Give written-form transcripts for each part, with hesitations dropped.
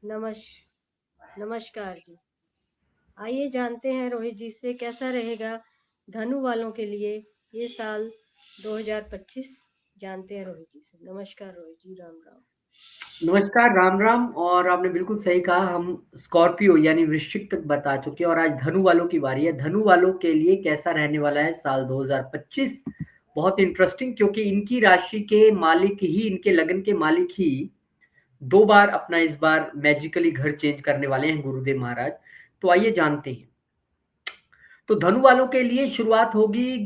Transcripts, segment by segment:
नमश नमस्कार जी। आइए जानते हैं रोहित जी से कैसा रहेगा धनु वालों के लिए ये साल 2025। जानते हैं रोहित जी से। नमस्कार रोहित जी, राम राम। नमस्कार, राम राम। और आपने बिल्कुल सही कहा, हम स्कॉर्पियो यानी वृश्चिक तक बता चुके हैं और आज धनु वालों की बारी है। धनु वालों के लिए कैसा रहने वाला है साल 2025? बहुत इंटरेस्टिंग, क्योंकि इनकी राशि के मालिक ही, इनके लगन के मालिक ही दो बार अपना इस बार मैजिकली घर चेंज करने वाले हैं गुरुदेव महाराज। तो आइए जानते हैं। तो धनु वालों के लिए शुरुआत होगी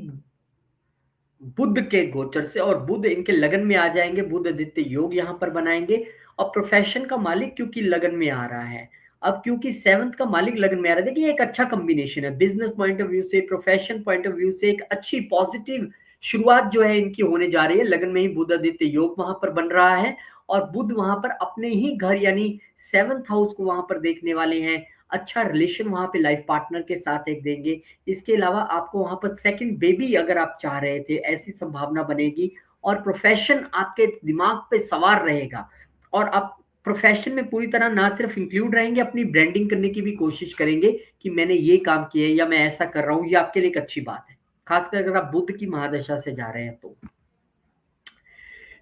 बुध के गोचर से, और बुध इनके लगन में आ जाएंगे। बुध आदित्य योग यहाँ पर बनाएंगे। और प्रोफेशन का मालिक क्योंकि लगन में आ रहा है, अब क्योंकि सेवंथ का मालिक लगन में आ रहा है, देखिए एक अच्छा कॉम्बिनेशन है बिजनेस पॉइंट ऑफ व्यू से, प्रोफेशन पॉइंट ऑफ व्यू से। एक अच्छी पॉजिटिव शुरुआत जो है इनकी होने जा रही है। लगन में ही बुध आदित्य योग वहां पर बन रहा है, और बुध वहां पर अपने ही घर यानी सेवंथ हाउस को वहां पर देखने वाले हैं। अच्छा रिलेशन वहां पे लाइफ पार्टनर के साथ एक देंगे। इसके अलावा आपको वहां पर सेकंड बेबी अगर आप चाह रहे थे, ऐसी संभावना बनेगी। और प्रोफेशन आपके दिमाग पे सवार रहेगा, और आप प्रोफेशन में पूरी तरह ना सिर्फ इंक्लूड रहेंगे, अपनी ब्रांडिंग करने की भी कोशिश करेंगे कि मैंने ये काम किया है या मैं ऐसा कर रहा हूँ। ये आपके लिए एक अच्छी बात है, खासकर अगर आप बुध की महादशा से जा रहे हैं तो।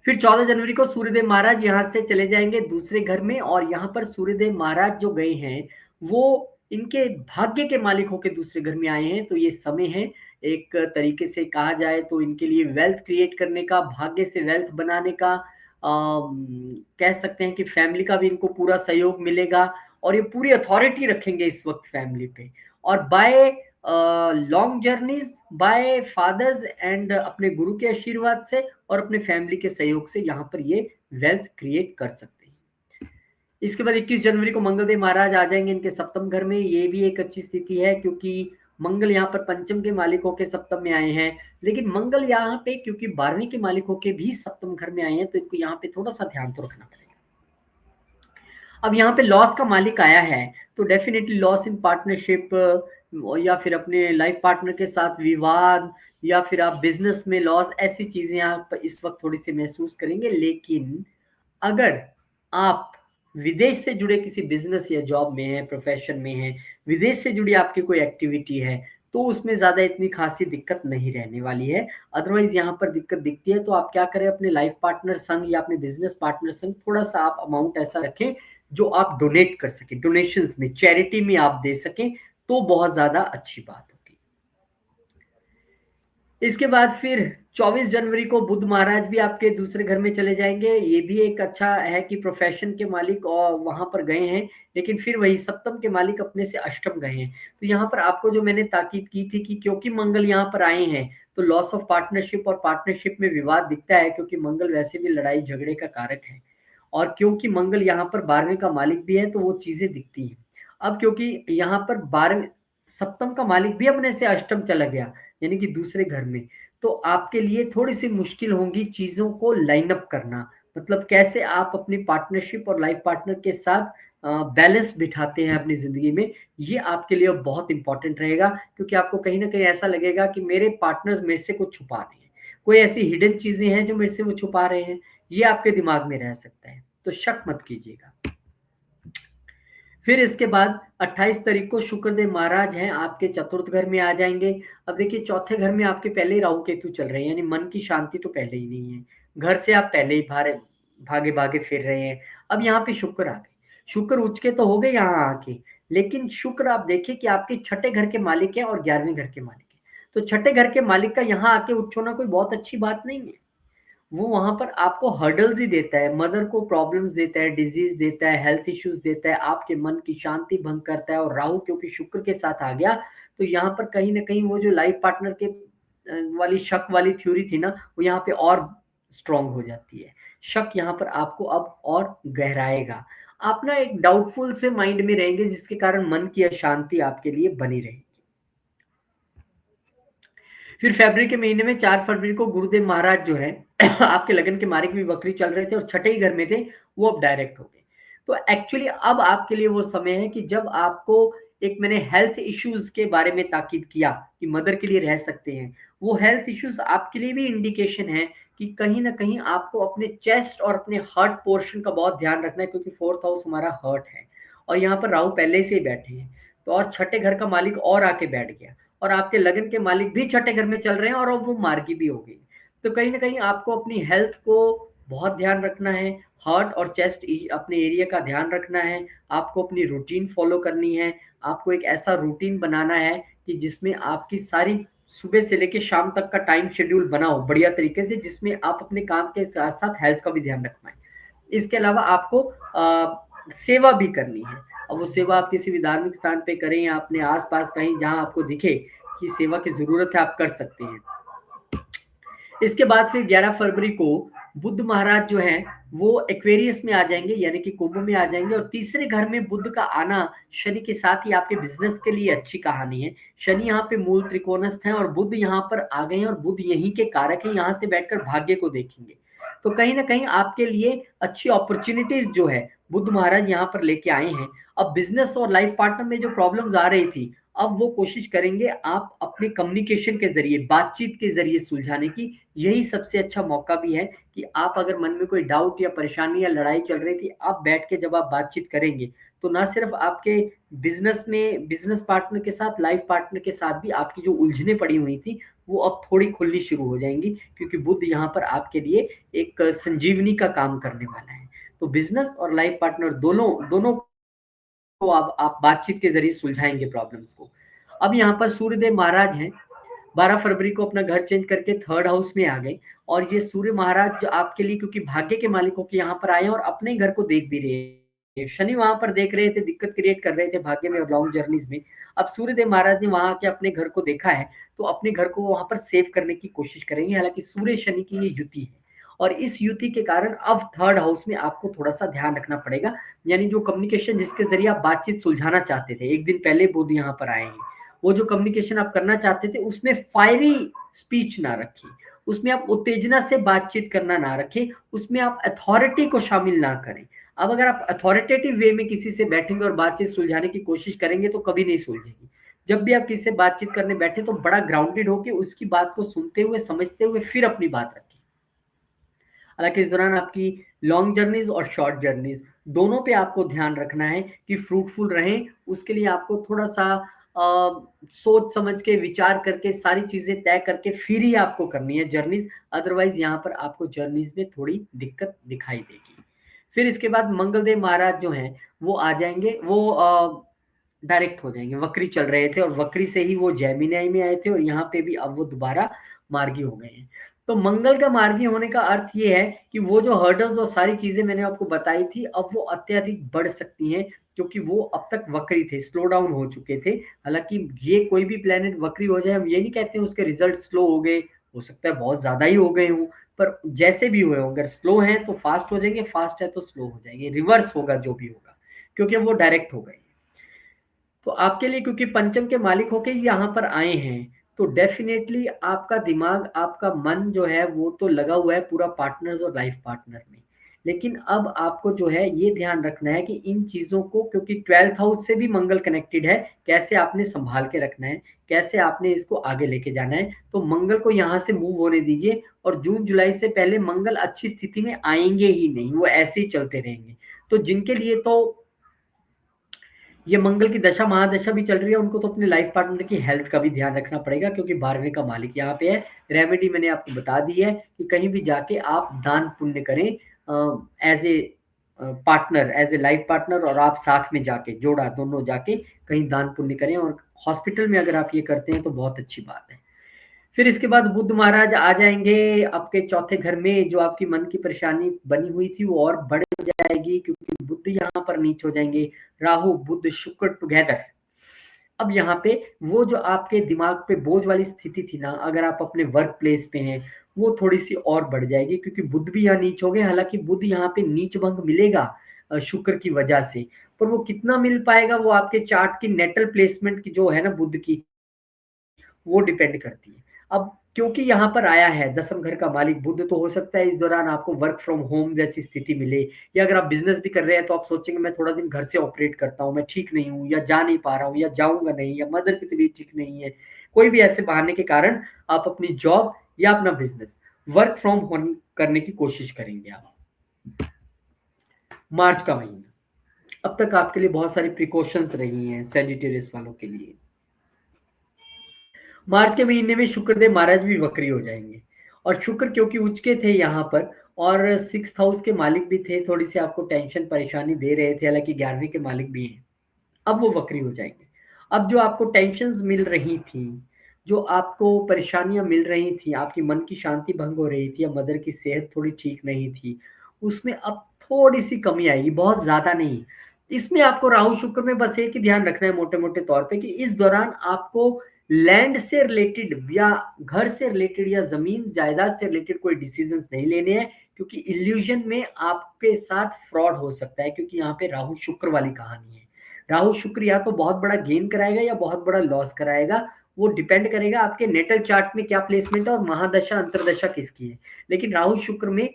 फिर 14 जनवरी को सूर्यदेव महाराज यहाँ से चले जाएंगे दूसरे घर में, और यहाँ पर सूर्यदेव महाराज जो गए हैं वो इनके भाग्य के मालिक होकर दूसरे घर में आए हैं। तो ये समय है, एक तरीके से कहा जाए तो इनके लिए वेल्थ क्रिएट करने का, भाग्य से वेल्थ बनाने का। कह सकते हैं कि फैमिली का भी इनको पूरा सहयोग मिलेगा, और ये पूरी अथॉरिटी रखेंगे इस वक्त फैमिली पे। और by long journeys, by fathers and अपने गुरु के आशीर्वाद से और अपने फैमिली के सहयोग से यहाँ पर ये वेल्थ क्रिएट कर सकते हैं। इसके बाद 21 जनवरी को मंगलदेव महाराज आ जाएंगे इनके सप्तम घर में। ये भी एक अच्छी स्थिति है, क्योंकि मंगल यहाँ पर पंचम के मालिक होके सप्तम में आए हैं। लेकिन मंगल यहाँ पे क्योंकि 12वीं के मालिक होके भी सप्तम घर में आए हैं, तो इनको यहाँ पे थोड़ा सा ध्यान तो रखना पड़ेगा। अब यहाँ पे लॉस का मालिक आया है, तो डेफिनेटली लॉस इन पार्टनरशिप, या फिर अपने लाइफ पार्टनर के साथ विवाद, या फिर आप बिजनेस में लॉस, ऐसी चीजें आप इस वक्त थोड़ी सी महसूस करेंगे। लेकिन अगर आप विदेश से जुड़े किसी बिजनेस या जॉब में है, प्रोफेशन में है, विदेश से जुड़ी आपकी कोई एक्टिविटी है, तो उसमें ज्यादा इतनी खासी दिक्कत नहीं रहने वाली है। अदरवाइज यहाँ पर दिक्कत दिखती है, तो आप क्या करें, अपने लाइफ पार्टनर संग या अपने बिजनेस पार्टनर संग थोड़ा सा आप अमाउंट ऐसा रखें जो आप डोनेट कर सके, डोनेशंस में, चैरिटी में आप दे सकें, तो बहुत ज्यादा अच्छी बात होगी। इसके बाद फिर 24 जनवरी को बुध महाराज भी आपके दूसरे घर में चले जाएंगे। ये भी एक अच्छा है कि प्रोफेशन के मालिक और वहां पर गए हैं, लेकिन फिर वही सप्तम के मालिक अपने से अष्टम गए हैं। तो यहाँ पर आपको जो मैंने ताकीद की थी कि क्योंकि मंगल यहाँ पर आए हैं, तो लॉस ऑफ पार्टनरशिप और पार्टनरशिप में विवाद दिखता है, क्योंकि मंगल वैसे भी लड़ाई झगड़े का कारक है। और क्योंकि मंगल यहाँ पर 12वें का मालिक भी है, तो वो चीजें दिखती हैं। अब क्योंकि यहाँ पर 12वें सप्तम का मालिक भी अपने से अष्टम चला गया, यानी कि दूसरे घर में, तो आपके लिए थोड़ी सी मुश्किल होंगी चीजों को लाइन अप करना। मतलब कैसे आप अपनी पार्टनरशिप और लाइफ पार्टनर के साथ बैलेंस बिठाते हैं अपनी जिंदगी में, ये आपके लिए बहुत इंपॉर्टेंट रहेगा। क्योंकि आपको कहीं ना कहीं ऐसा लगेगा कि मेरे पार्टनर्स मेरे से कुछ छुपा रहे हैं, कोई ऐसी हिडन चीजें हैं जो मेरे से वो छुपा रहे हैं। ये आपके दिमाग में रह सकता है, तो शक मत कीजिएगा। फिर इसके बाद 28 तारीख को शुक्रदेव महाराज हैं आपके चतुर्थ घर में आ जाएंगे। अब देखिए चौथे घर में आपके पहले ही राहु केतु चल रहे हैं, यानी मन की शांति तो पहले ही नहीं है। घर से आप पहले ही भागे भागे फिर रहे हैं। अब यहाँ पे शुक्र आ गए, शुक्र उच्च के तो हो गए यहाँ आके, लेकिन शुक्र आप देखिए कि आपके छठे घर के मालिक है और 11वें घर के मालिक है। तो छठे घर के मालिक का यहाँ आके उच्च होना कोई बहुत अच्छी बात नहीं है। वो वहां पर आपको हर्डल्स ही देता है, मदर को प्रॉब्लम्स देता है, डिजीज देता है, हेल्थ इश्यूज देता है, आपके मन की शांति भंग करता है। और राहु क्योंकि शुक्र के साथ आ गया, तो यहाँ पर कहीं ना कहीं वो जो लाइफ पार्टनर के वाली शक वाली थ्योरी थी ना, वो यहाँ पे और स्ट्रांग हो जाती है। शक यहाँ पर आपको अब और गहराएगा। आप ना एक डाउटफुल से माइंड में रहेंगे, जिसके कारण मन की अशांति आपके लिए बनी रहेगी। फिर फरवरी के महीने में 4 फरवरी को गुरुदेव महाराज जो है आपके लगन के मार्ग में वक्री चल रहे थे और छठे ही घर में थे, वो अब डायरेक्ट हो गए। तो एक्चुअली अब आपके लिए वो समय है कि जब आपको एक मैंने हेल्थ इश्यूज के बारे में ताकीद किया कि मदर के लिए रह सकते हैं। वो हेल्थ इश्यूज आपके लिए भी इंडिकेशन है कि कहीं न कहीं आपको अपने चेस्ट और अपने हार्ट पोर्शन का बहुत ध्यान रखना है, क्योंकि 4th हाउस हमारा हार्ट है और यहाँ पर राहु पहले से ही बैठे हैं। तो और छठे घर का मालिक और आके बैठ गया और आपके लगन के मालिक भी छठे घर में चल रहे हैं और अब वो मार्गी भी हो गई। तो कहीं न कहीं आपको अपनी हेल्थ को बहुत ध्यान रखना है, हार्ट और चेस्ट अपने एरिया का ध्यान रखना है, आपको अपनी रूटीन फ़ॉलो करनी है, आपको एक ऐसा रूटीन बनाना है कि जिसमें आपकी सारी सुबह से लेके शाम तक का टाइम शेड्यूल बना हो बढ़िया तरीके से, जिसमें आप अपने काम के साथ-साथ हेल्थ का भी ध्यान रख पाएँ। इसके अलावा आपको सेवा भी करनी है। अब वो सेवा आप किसी भी धार्मिक स्थान पे करें या अपने आस-पास कहीं जहाँ आपको दिखे कि सेवा की ज़रूरत है, आप कर सकते हैं। इसके बाद फिर 11 फरवरी को बुध महाराज जो हैं वो एक्वेरियस में आ जाएँगे, यानी कि कुंभ में आ जाएँगे और तीसरे घर में बुध का आना शनि के साथ ही आपके बिज़नेस के लिए अच्छी कहानी है। शनि यहाँ पे मूल त्रिकोणस्थ हैं और बुध यहाँ पर आ गए हैं और बुध यहीं के कारक हैं, यहाँ से बैठकर भाग्य को देखेंगे। तो कहीं न कहीं आपके लिए अच्छी अपॉर्च्युनिटीज़ जो है बुध महाराज यहाँ पर लेके आए हैं। अब बिज़नेस और लाइफ पार्टनर में जो प्रॉब्लम्स आ रही थी, अब वो कोशिश करेंगे आप अपने कम्युनिकेशन के ज़रिए, बातचीत के ज़रिए सुलझाने की। यही सबसे अच्छा मौका भी है कि आप अगर मन में कोई डाउट या परेशानी या लड़ाई चल रही थी, आप बैठ के जब आप बातचीत करेंगे, तो ना सिर्फ़ आपके बिज़नेस में बिज़नेस पार्टनर के साथ, लाइफ़ पार्टनर के साथ भी आपकी जो उलझनें पड़ी हुई थी, वो अब थोड़ी खुलनी शुरू हो जाएँगी, क्योंकि बुध यहाँ पर आपके लिए एक संजीवनी का काम करने वाला है। तो बिज़नेस और लाइफ़ पार्टनर दोनों दोनों को आप बातचीत के ज़रिए सुलझाएँगे प्रॉब्लम्स को। अब यहाँ पर सूर्यदेव महाराज हैं, 12 फरवरी को अपना घर चेंज करके 3rd हाउस में आ गए और ये सूर्य महाराज जो आपके लिए, क्योंकि भाग्य के मालिक होके यहाँ पर आए हैं और अपने घर को देख भी रहे हैं। शनि वहाँ पर देख रहे थे, दिक्कत क्रिएट कर रहे थे भाग्य में और लॉन्ग जर्नीज़ में। अब सूर्यदेव महाराज ने वहाँ आके अपने घर को देखा है, तो अपने घर को वहाँ पर सेव करने की कोशिश करेंगे। हालाँकि सूर्य शनि की ये युति है और इस युति के कारण अब 3rd हाउस में आपको थोड़ा-सा ध्यान रखना पड़ेगा। यानी जो कम्युनिकेशन जिसके ज़रिए आप बातचीत सुलझाना चाहते थे, 1 दिन पहले बुध यहाँ पर आए हैं। वो जो कम्युनिकेशन आप करना चाहते थे, उसमें फायरी स्पीच ना रखें, उसमें आप उत्तेजना से बातचीत करना ना रखें, उसमें आप अथॉरिटी को शामिल ना करें। अब अगर आप अथॉरिटेटिव वे में किसी से बैठेंगे और बातचीत सुलझाने की कोशिश करेंगे तो कभी नहीं सुलझेगी। जब भी आप किसी से बातचीत करने बैठे तो बड़ा ग्राउंडेड होके उसकी बात को सुनते हुए, समझते हुए फिर अपनी बात रखें। हालाँकि इस दौरान आपकी लॉन्ग जर्नीज़ और शॉर्ट जर्नीज़ दोनों पे आपको ध्यान रखना है कि फ्रूटफुल रहें। उसके लिए आपको थोड़ा-सा सोच समझ के, विचार करके, सारी चीज़ें तय करके फिर ही आपको करनी है जर्नीज़, अदरवाइज़ यहाँ पर आपको जर्नीज़ में थोड़ी दिक्कत दिखाई देगी। फिर इसके बाद मंगलदेव महाराज जो हैं, वो आ जाएँगे, वो डायरेक्ट हो जाएँगे। वक्री चल रहे थे और वक्री से ही वो जेमिनी में आए थे और यहाँ पे भी अब वो दोबारा मार्गी हो गए हैं। तो मंगल का मार्गी होने का अर्थ ये है कि वो जो हर्डल्स और सारी चीज़ें मैंने आपको बताई थी, अब वो अत्यधिक बढ़ सकती हैं, क्योंकि वो अब तक वक्री थे, स्लो डाउन हो चुके थे। हालाँकि ये कोई भी प्लैनेट वक्री हो जाए, हम ये नहीं कहते हैं उसके रिज़ल्ट स्लो हो गए, हो सकता है बहुत ज़्यादा ही हो गए हों, पर जैसे भी हुए हों, अगर स्लो हैं तो फ़ास्ट हो जाएँगे, फ़ास्ट है तो स्लो हो जाएँगे, रिवर्स होगा जो भी होगा, क्योंकि वो डायरेक्ट हो गए। तो आपके लिए, क्योंकि पंचम के मालिक होके यहाँ पर आए हैं, तो डेफ़िनेटली आपका दिमाग, आपका मन जो है वो तो लगा हुआ है पूरा पार्टनर्स और लाइफ़ पार्टनर में। लेकिन अब आपको जो है ये ध्यान रखना है कि इन चीज़ों को, क्योंकि 12th हाउस से भी मंगल कनेक्टेड है, कैसे आपने सँभाल के रखना है, कैसे आपने इसको आगे लेके जाना है। तो मंगल को यहाँ से मूव होने दीजिए और जून-जुलाई से पहले मंगल अच्छी स्थिति में आएँगे ही नहीं, वो ऐसे ही चलते रहेंगे। तो जिनके लिए तो ये मंगल की दशा महादशा भी चल रही है, उनको तो अपने लाइफ पार्टनर की हेल्थ का भी ध्यान रखना पड़ेगा, क्योंकि 12वें का मालिक यहाँ पे है। रेमेडी मैंने आपको बता दी है कि कहीं भी जाके आप दान पुण्य करें, as a partner, as a life partner और आप साथ में जाके, जोड़ा दोनों जाके कहीं दान पुण्य करें और हॉस्पिटल में अगर आप ये करते हैं तो बहुत अच्छी बात है। फिर इसके बाद बुध महाराज आ जाएँगे आपके चौथे घर में, जो आपकी मन की परेशानी बनी हुई थी वो और बढ़ जाएगी, क्योंकि बुध यहाँ पर नीच हो जाएँगे। राहु, बुध, शुक्र टुगेदर। अब यहाँ पे वो जो आपके दिमाग पे बोझ वाली स्थिति थी ना, अगर आप अपने वर्क प्लेस पे हैं, वो थोड़ी-सी और बढ़ जाएगी, क्योंकि बुध भी यहाँ नीच हो गए। हालाँकि बुध यहाँ पे नीच भंग मिलेगा शुक्र की वजह से, पर वो कितना मिल पाएगा वो आपके चार्ट की नेटल प्लेसमेंट की जो है ना बुध की, वो डिपेंड करती है। अब क्योंकि यहाँ पर आया है दसम घर का मालिक बुध, तो हो सकता है इस दौरान आपको वर्क फ्रॉम होम जैसी स्थिति मिले, या अगर आप बिजनेस भी कर रहे हैं तो आप सोचेंगे मैं थोड़ा दिन घर से ऑपरेट करता हूँ, मैं ठीक नहीं हूँ या जा नहीं पा रहा हूँ या जाऊंगा नहीं, या मदर की तबीयत ठीक नहीं है, कोई भी ऐसे बहाने के कारण आप अपनी जॉब या अपना बिजनेस वर्क फ्रॉम होम करने की कोशिश करेंगे आप। मार्च का महीना अब तक आपके लिए बहुत सारी प्रिकॉशंस रही हैं सेजिटेरियस वालों के लिए। मार्च के महीने में शुक्रदेव महाराज भी वक्री हो जाएंगे, और शुक्र क्योंकि उच्च के थे यहाँ पर और 6th हाउस के मालिक भी थे, थोड़ी सी आपको टेंशन परेशानी दे रहे थे, हालांकि 11वीं के मालिक भी हैं, अब वो वक्री हो जाएंगे। अब जो आपको टेंशन्स मिल रही थी, जो आपको परेशानियां मिल रही थी, आपकी मन की शांति भंग हो रही थी या मदर की सेहत थोड़ी ठीक नहीं थी, उसमें अब थोड़ी सी कमी आएगी, बहुत ज्यादा नहीं। इसमें आपको राहु शुक्र में बस एक ही ध्यान रखना है मोटे मोटे तौर पे कि इस दौरान आपको लैंड से रिलेटेड या घर से रिलेटेड या जमीन जायदाद से रिलेटेड कोई डिसीजंस नहीं लेने हैं, क्योंकि इल्यूजन में आपके साथ फ्रॉड हो सकता है, क्योंकि यहाँ पे राहु शुक्र वाली कहानी है। राहु शुक्र या तो बहुत बड़ा गेन कराएगा या बहुत बड़ा लॉस कराएगा, वो डिपेंड करेगा आपके नेटल चार्ट में क्या प्लेसमेंट है और महादशा अंतरदशा किसकी है। लेकिन राहु शुक्र में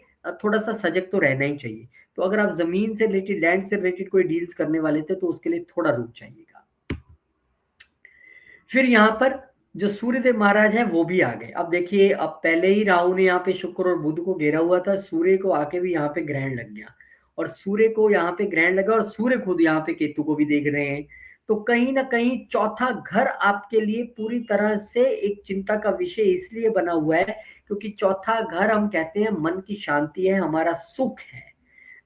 थोड़ा सा सजग तो रहना ही चाहिए। तो अगर आप जमीन से रिलेटेड लैंड से रिलेटेड कोई डील्स करने वाले थे तो उसके लिए थोड़ा रुक जाइएगा। फिर यहाँ पर जो सूर्यदेव महाराज हैं वो भी आ गए। अब देखिए, अब पहले ही राहु ने यहाँ पे शुक्र और बुध को घेरा हुआ था, सूर्य को आके भी यहाँ पे ग्रहण लग गया, और सूर्य को यहाँ पे ग्रहण लगा और सूर्य खुद यहाँ पे केतु को भी देख रहे हैं। तो कहीं ना कहीं चौथा घर आपके लिए पूरी तरह से एक चिंता का विषय इसलिए बना हुआ है क्योंकि चौथा घर हम कहते हैं मन की शांति है, हमारा सुख है।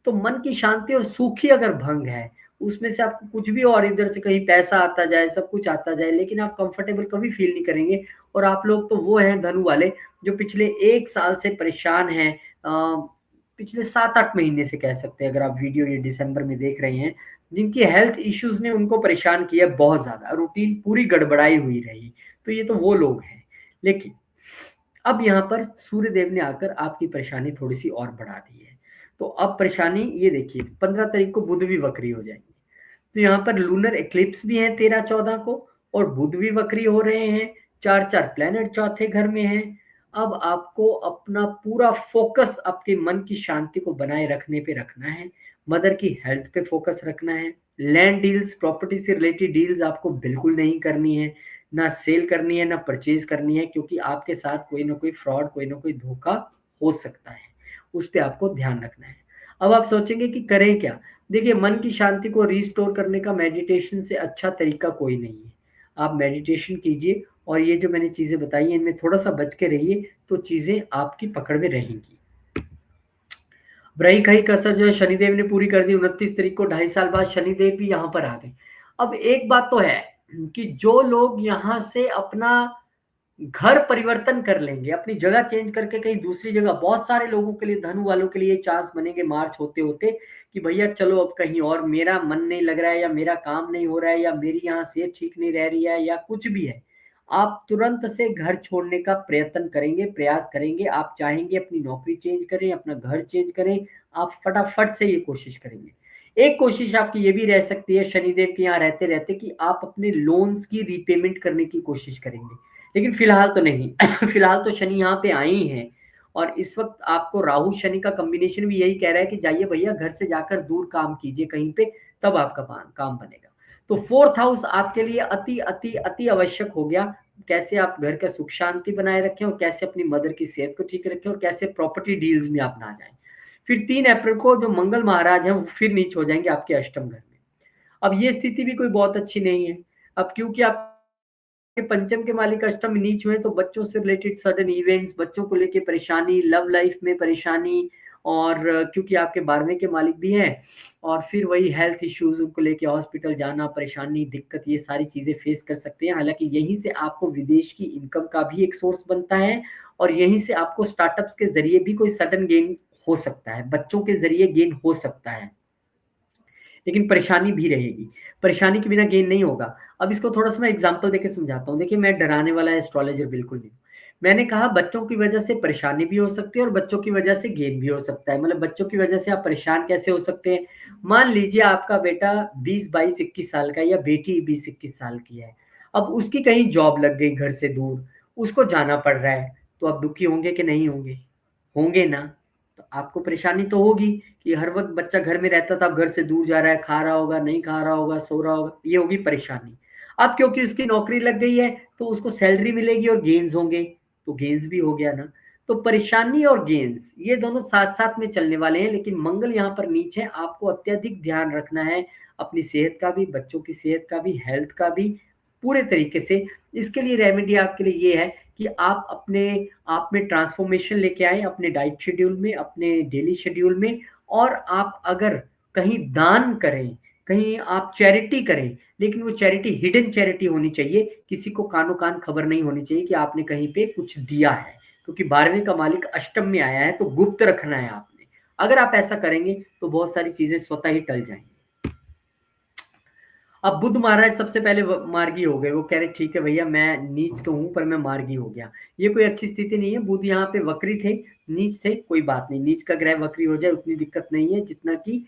तो मन की शांति और सुख ही अगर भंग है, उसमें से आपको कुछ भी और इधर से कहीं पैसा आता जाए, सब कुछ आता जाए, लेकिन आप कंफर्टेबल कभी फील नहीं करेंगे। और आप लोग तो वो हैं धनु वाले जो पिछले 1 साल से परेशान हैं, पिछले 7-8 महीने से कह सकते हैं, अगर आप वीडियो ये दिसंबर में देख रहे हैं, जिनकी हेल्थ इश्यूज ने उनको परेशान किया बहुत ज्यादा, रूटीन पूरी गड़बड़ाई हुई रही, तो ये तो वो लोग हैं। लेकिन अब यहाँ पर सूर्य देव ने आकर आपकी परेशानी थोड़ी सी और बढ़ा दी है। तो अब परेशानी ये देखिए, 15 तारीख को बुध भी वक्री हो जाएंगे, तो यहाँ पर लूनर एक्लिप्स भी है 13-14 को, और बुध भी वक्री हो रहे हैं, 4-4 प्लेनेट चौथे घर में हैं। अब आपको अपना पूरा फोकस आपके मन की शांति को बनाए रखने पे रखना है, मदर की हेल्थ पे फोकस रखना है। लैंड डील्स, प्रॉपर्टी से रिलेटेड डील्स आपको बिल्कुल नहीं करनी है, ना सेल करनी है ना परचेज करनी है, क्योंकि आपके साथ कोई ना कोई फ्रॉड, कोई ना कोई धोखा हो सकता है, उस पर आपको ध्यान रखना है। अब आप सोचेंगे कि करें क्या। देखिए, मन की शांति को रिस्टोर करने का मेडिटेशन से अच्छा तरीका कोई नहीं है। आप मेडिटेशन कीजिए और ये जो मैंने चीजें बताई हैं इनमें थोड़ा सा बच के रहिए, तो चीजें आपकी पकड़ में रहेंगी। रही खई कसर जो है शनिदेव ने पूरी कर दी, 29 तारीख को 2.5 साल बाद शनिदेव भी यहाँ पर आ गए। अब एक बात तो है कि जो लोग यहाँ से अपना घर परिवर्तन कर लेंगे, अपनी जगह चेंज करके कहीं दूसरी जगह, बहुत सारे लोगों के लिए, धनु वालों के लिए चांस बनेंगे मार्च होते होते कि भैया चलो अब कहीं और, मेरा मन नहीं लग रहा है या मेरा काम नहीं हो रहा है या मेरी यहाँ सेहत ठीक नहीं रह रही है या कुछ भी है, आप तुरंत से घर छोड़ने का प्रयत्न करेंगे, प्रयास करेंगे। आप चाहेंगे अपनी नौकरी चेंज करें, अपना घर चेंज करें, आप फटाफट से ये कोशिश करेंगे। एक कोशिश आपकी ये भी रह सकती है शनिदेव के यहाँ रहते रहते कि आप अपने लोन्स की रीपेमेंट करने की कोशिश करेंगे, लेकिन फिलहाल तो नहीं। फिलहाल तो शनि यहाँ पे आए ही हैं, और इस वक्त आपको राहु शनि का कॉम्बिनेशन भी यही कह रहा है कि जाइए भैया घर से जाकर दूर काम कीजिए कहीं पे, तब आपका काम बनेगा। तो 4th हाउस आपके लिए अति अति अति आवश्यक हो गया। कैसे आप घर का सुख शांति बनाए रखें और कैसे अपनी मदर की सेहत को ठीक रखें और कैसे प्रॉपर्टी डील्स में आप ना जाएं। फिर 3 अप्रैल को जो मंगल महाराज हैं वो फिर नीच हो जाएंगे आपके अष्टम घर में। अब ये स्थिति भी कोई बहुत अच्छी नहीं है। अब क्योंकि आप के पंचम के मालिक अष्टम नीच हुए, तो बच्चों से रिलेटेड सडन इवेंट्स, बच्चों को लेके परेशानी, लव लाइफ में परेशानी, और क्योंकि आपके 12वें के मालिक भी हैं, और फिर वही हेल्थ इश्यूज को लेके हॉस्पिटल जाना, परेशानी, दिक्कत, ये सारी चीजें फेस कर सकते हैं। हालांकि यहीं से आपको विदेश की इनकम का भी एक सोर्स बनता है, और यहीं से आपको स्टार्टअप्स के जरिए भी कोई सडन गेन हो सकता है, बच्चों के जरिए गेन हो सकता है, लेकिन परेशानी भी रहेगी। परेशानी के बिना गेन नहीं होगा। अब इसको थोड़ा सा मैं एग्जांपल देके समझाता हूँ। देखिए, मैं डराने वाला एस्ट्रोलॉजर बिल्कुल नहीं। मैंने कहा बच्चों की वजह से परेशानी भी हो सकती है और बच्चों की वजह से गेन भी हो सकता है। मतलब बच्चों की वजह से आप परेशान कैसे हो सकते हैं। मान लीजिए आपका बेटा 20-22-21 साल का है या बेटी 20-21 साल की है। अब उसकी कहीं जॉब लग गई घर से दूर, उसको जाना पड़ रहा है, तो आप दुखी होंगे कि नहीं होंगे? होंगे ना। तो आपको परेशानी तो होगी कि हर वक्त बच्चा घर में रहता था, अब घर से दूर जा रहा है, खा रहा होगा, नहीं खा रहा होगा, सो रहा होगा, ये होगी परेशानी। अब क्योंकि उसकी नौकरी लग गई है तो उसको सैलरी मिलेगी और गेन्स होंगे, तो गेन्स भी हो गया ना। तो परेशानी और गेन्स ये दोनों साथ साथ में चलने वाले हैं, लेकिन मंगल यहाँ पर नीचे है, आपको अत्यधिक ध्यान रखना है अपनी सेहत का भी, बच्चों की सेहत का भी, हेल्थ का भी, पूरे तरीके से। इसके लिए रेमेडी आपके लिए ये है कि आप अपने आप में ट्रांसफॉर्मेशन लेके आए अपने डाइट शेड्यूल में, अपने डेली शेड्यूल में। और आप अगर कहीं दान करें, कहीं आप चैरिटी करें, लेकिन वो चैरिटी हिडन चैरिटी होनी चाहिए, किसी को कानो कान खबर नहीं होनी चाहिए कि आपने कहीं पे कुछ दिया है, क्योंकि 12वें का मालिक अष्टम में आया है, तो गुप्त रखना है आपने। अगर आप ऐसा करेंगे तो बहुत सारी चीजें स्वतः ही टल जाएंगी। अब बुद्ध महाराज सबसे पहले मार्गी हो गए, वो कह रहे ठीक है भैया मैं नीच तो हूं पर मैं मार्गी हो गया। ये कोई अच्छी स्थिति नहीं है। बुद्ध यहाँ पे वक्री थे, नीच थे, कोई बात नहीं, नीच का ग्रह वक्री हो जाए उतनी दिक्कत नहीं है जितना कि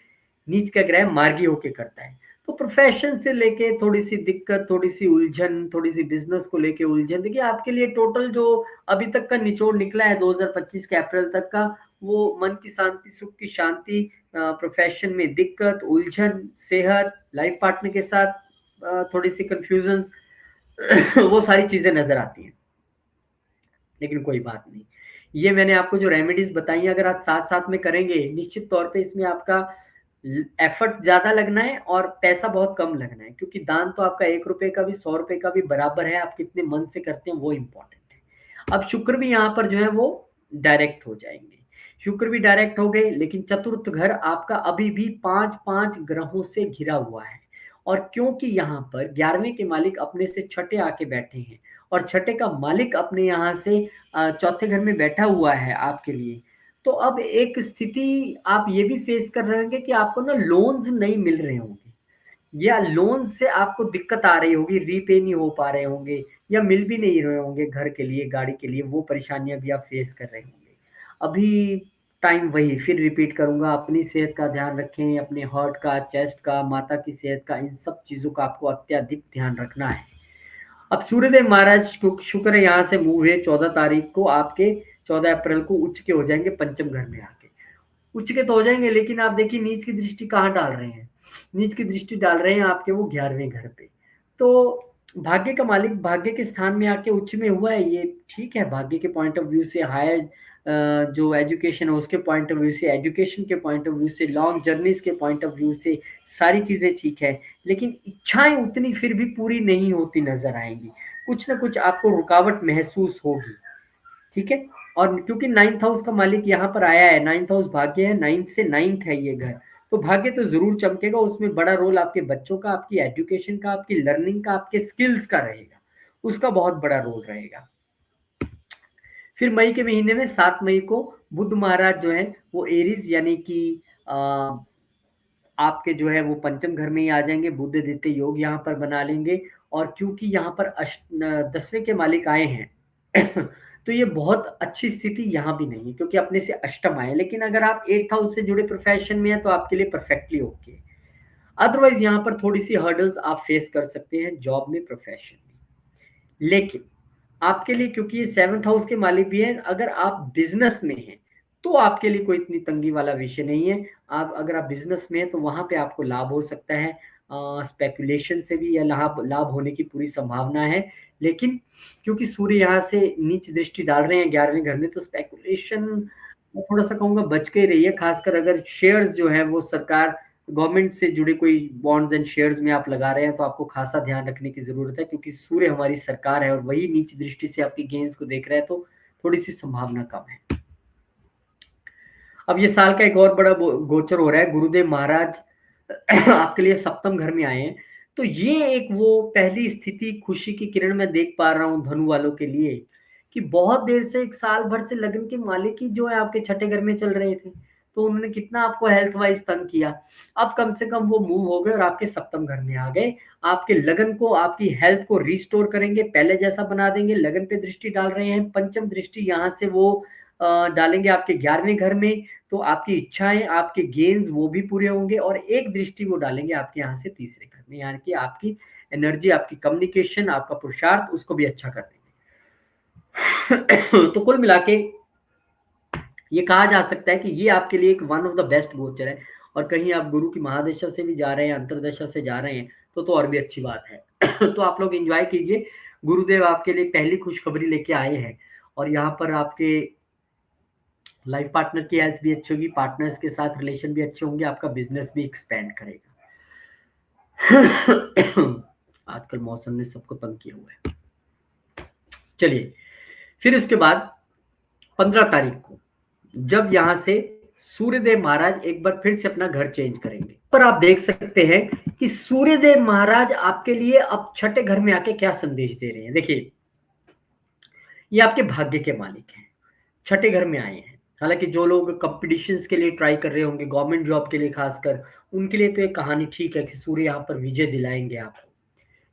नीच का ग्रह मार्गी होके करता है। तो प्रोफेशन से लेके थोड़ी सी दिक्कत, थोड़ी सी उलझन, थोड़ी सी बिजनेस को लेके उलझन, देखिए आपके लिए टोटल जो अभी तक का निचोड़ निकला है 2025 के अप्रैल तक का, वो मन की शांति, सुख की शांति, प्रोफेशन में दिक्कत, उलझन, सेहत, लाइफ पार्टनर के साथ थोड़ी सी कंफ्यूजन वो सारी चीजें नजर आती हैं। लेकिन कोई बात नहीं, ये मैंने आपको जो रेमेडीज बताई अगर आप साथ साथ में करेंगे, निश्चित तौर पे इसमें आपका एफर्ट ज्यादा लगना है और पैसा बहुत कम लगना है, क्योंकि दान तो आपका 1 रुपए का भी 100 रुपए का भी बराबर है, आप कितने मन से करते हैं वो इम्पोर्टेंट है। अब शुक्र भी यहाँ पर जो है वो डायरेक्ट हो जाएंगे, शुक्र भी डायरेक्ट हो गए, लेकिन चतुर्थ घर आपका अभी भी 5-5 ग्रहों से घिरा हुआ है। और क्योंकि यहाँ पर 11वें के मालिक अपने से छठे आके बैठे हैं और छठे का मालिक अपने यहाँ से चौथे घर में बैठा हुआ है आपके लिए, तो अब एक स्थिति आप ये भी फेस कर रहे होंगे कि आपको ना लोन्स नहीं मिल रहे होंगे, या लोन से आपको दिक्कत आ रही होगी, रीपे नहीं हो पा रहे होंगे, या मिल भी नहीं रहे होंगे घर के लिए, गाड़ी के लिए, वो परेशानियां भी आप फेस कर रहे होंगे। अभी टाइम वही फिर रिपीट करूंगा, अपनी सेहत का ध्यान रखें, अपने हार्ट का, चेस्ट का, माता की सेहत का, इन सब चीजों का आपको अत्यधिक ध्यान रखना है। अब सूर्यदेव महाराज को शुक्र यहाँ से मूव हुए 14 तारीख को, आपके 14 अप्रैल को उच्च के हो जाएंगे पंचम घर में आके। उच्च के तो हो जाएंगे, लेकिन आप देखिए नीच की दृष्टि कहाँ डाल रहे हैं, नीच की दृष्टि डाल रहे हैं आपके वो 11वें घर पे। तो भाग्य का मालिक भाग्य के स्थान में आके उच्च में हुआ है, ये ठीक है, भाग्य के पॉइंट ऑफ व्यू से, हायर जो एजुकेशन है उसके पॉइंट ऑफ व्यू से, एजुकेशन के पॉइंट ऑफ व्यू से, लॉन्ग जर्नीज के पॉइंट ऑफ व्यू से, सारी चीजें ठीक है, लेकिन इच्छाएं उतनी फिर भी पूरी नहीं होती नजर आएंगी, कुछ ना कुछ आपको रुकावट महसूस होगी। ठीक है। और क्योंकि 9th हाउस का मालिक यहाँ पर आया है, 9th हाउस भाग्य है, 9th से 9th है ये घर, तो भाग्य तो जरूर चमकेगा, उसमें बड़ा रोल आपके बच्चों का, आपकी एजुकेशन का, आपकी लर्निंग का, आपके स्किल्स का रहेगा, उसका बहुत बड़ा रोल रहेगा। फिर मई के महीने में 7 मई को बुध महाराज जो है वो एरीज यानी कि आपके जो है वो पंचम घर में ही आ जाएंगे, बुध द्वितीय योग यहाँ पर बना लेंगे। और क्योंकि यहाँ पर 10वें के मालिक आए हैं तो ये बहुत अच्छी स्थिति यहाँ भी नहीं है, क्योंकि अपने से अष्टम आए, लेकिन अगर आप 8th हाउस से जुड़े प्रोफेशन में है तो आपके लिए परफेक्टली ओके। अदरवाइज यहाँ पर थोड़ी सी हर्डल्स आप फेस कर सकते हैं जॉब में, प्रोफेशन में। लेकिन आपके लिए क्योंकि ये 7th हाउस के मालिक भी हैं, अगर आप बिजनेस में हैं तो आपके लिए कोई इतनी तंगी वाला विषय नहीं है। आप अगर आप बिजनेस में हैं तो वहां पे आपको लाभ हो सकता है, स्पेकुलेशन से भी या लाभ लाभ होने की पूरी संभावना है। लेकिन क्योंकि सूर्य यहाँ से नीच दृष्टि डाल रहे हैं 11वें घर में, तो स्पेकुलेशन मैं थोड़ा सा कहूंगा बच के ही रहिए, खासकर अगर शेयर्स जो है वो सरकार गवर्नमेंट से जुड़े कोई बॉन्ड्स एंड शेयर्स में आप लगा रहे हैं, तो आपको खासा ध्यान रखने की जरूरत है, क्योंकि सूर्य हमारी सरकार है और वही नीच दृष्टि से आपके गेन्स को देख रहा है, तो थोड़ी सी संभावना कम है। अब ये साल का एक और बड़ा गोचर हो रहा है, गुरुदेव महाराज आपके लिए सप्तम घर में आए हैं, तो ये एक वो पहली स्थिति खुशी की किरण में देख पा रहा हूँ धनु वालों के लिए, कि बहुत देर से, एक साल भर से लगन के मालिक ही जो है आपके छठे घर में चल रहे थे, तो उन्होंने कितना आपको हेल्थ वाइज तंग किया। अब कम से कम वो मूव हो गए और आपके सप्तम घर में आ गए, आपके लगन को, आपकी हेल्थ को रिस्टोर करेंगे, पहले जैसा बना देंगे। लगन पे दृष्टि डाल रहे हैं, पंचम दृष्टि यहाँ से वो डालेंगे आपके 11वें घर में, तो आपकी इच्छाएं, आपके गेन्स वो भी पूरे होंगे। और एक दृष्टि वो डालेंगे आपके यहाँ से तीसरे घर में, यानी कि आपकी एनर्जी, आपकी कम्युनिकेशन, आपका पुरुषार्थ, उसको भी अच्छा कर देंगे। तो कुल मिला के ये कहा जा सकता है कि ये आपके लिए एक वन ऑफ द बेस्ट गोचर है। और कहीं आप गुरु की महादशा से भी जा रहे हैं, अंतरदशा से जा रहे हैं, तो और भी अच्छी बात है। तो आप लोग एंजॉय कीजिए। गुरुदेव आपके लिए पहली खुशखबरी लेके आए हैं, और यहाँ पर आपके लाइफ पार्टनर की हेल्थ भी अच्छी होगी, पार्टनर्स के साथ रिलेशन भी अच्छे होंगे, आपका बिजनेस भी एक्सपेंड करेगा। आजकल मौसम ने सबको तंग किया हुआ है। चलिए, फिर उसके बाद 15 तारीख को जब यहां से सूर्यदेव महाराज एक बार फिर से अपना घर चेंज करेंगे, पर आप देख सकते हैं कि सूर्यदेव महाराज आपके लिए अब छठे घर में आके क्या संदेश दे रहे हैं। देखिए, ये आपके भाग्य के मालिक हैं, छठे घर में आए हैं। हालांकि जो लोग कंपटीशंस के लिए ट्राई कर रहे होंगे, गवर्नमेंट जॉब के लिए खासकर, उनके लिए तो एक कहानी ठीक है कि सूर्य यहाँ पर विजय दिलाएंगे आपको।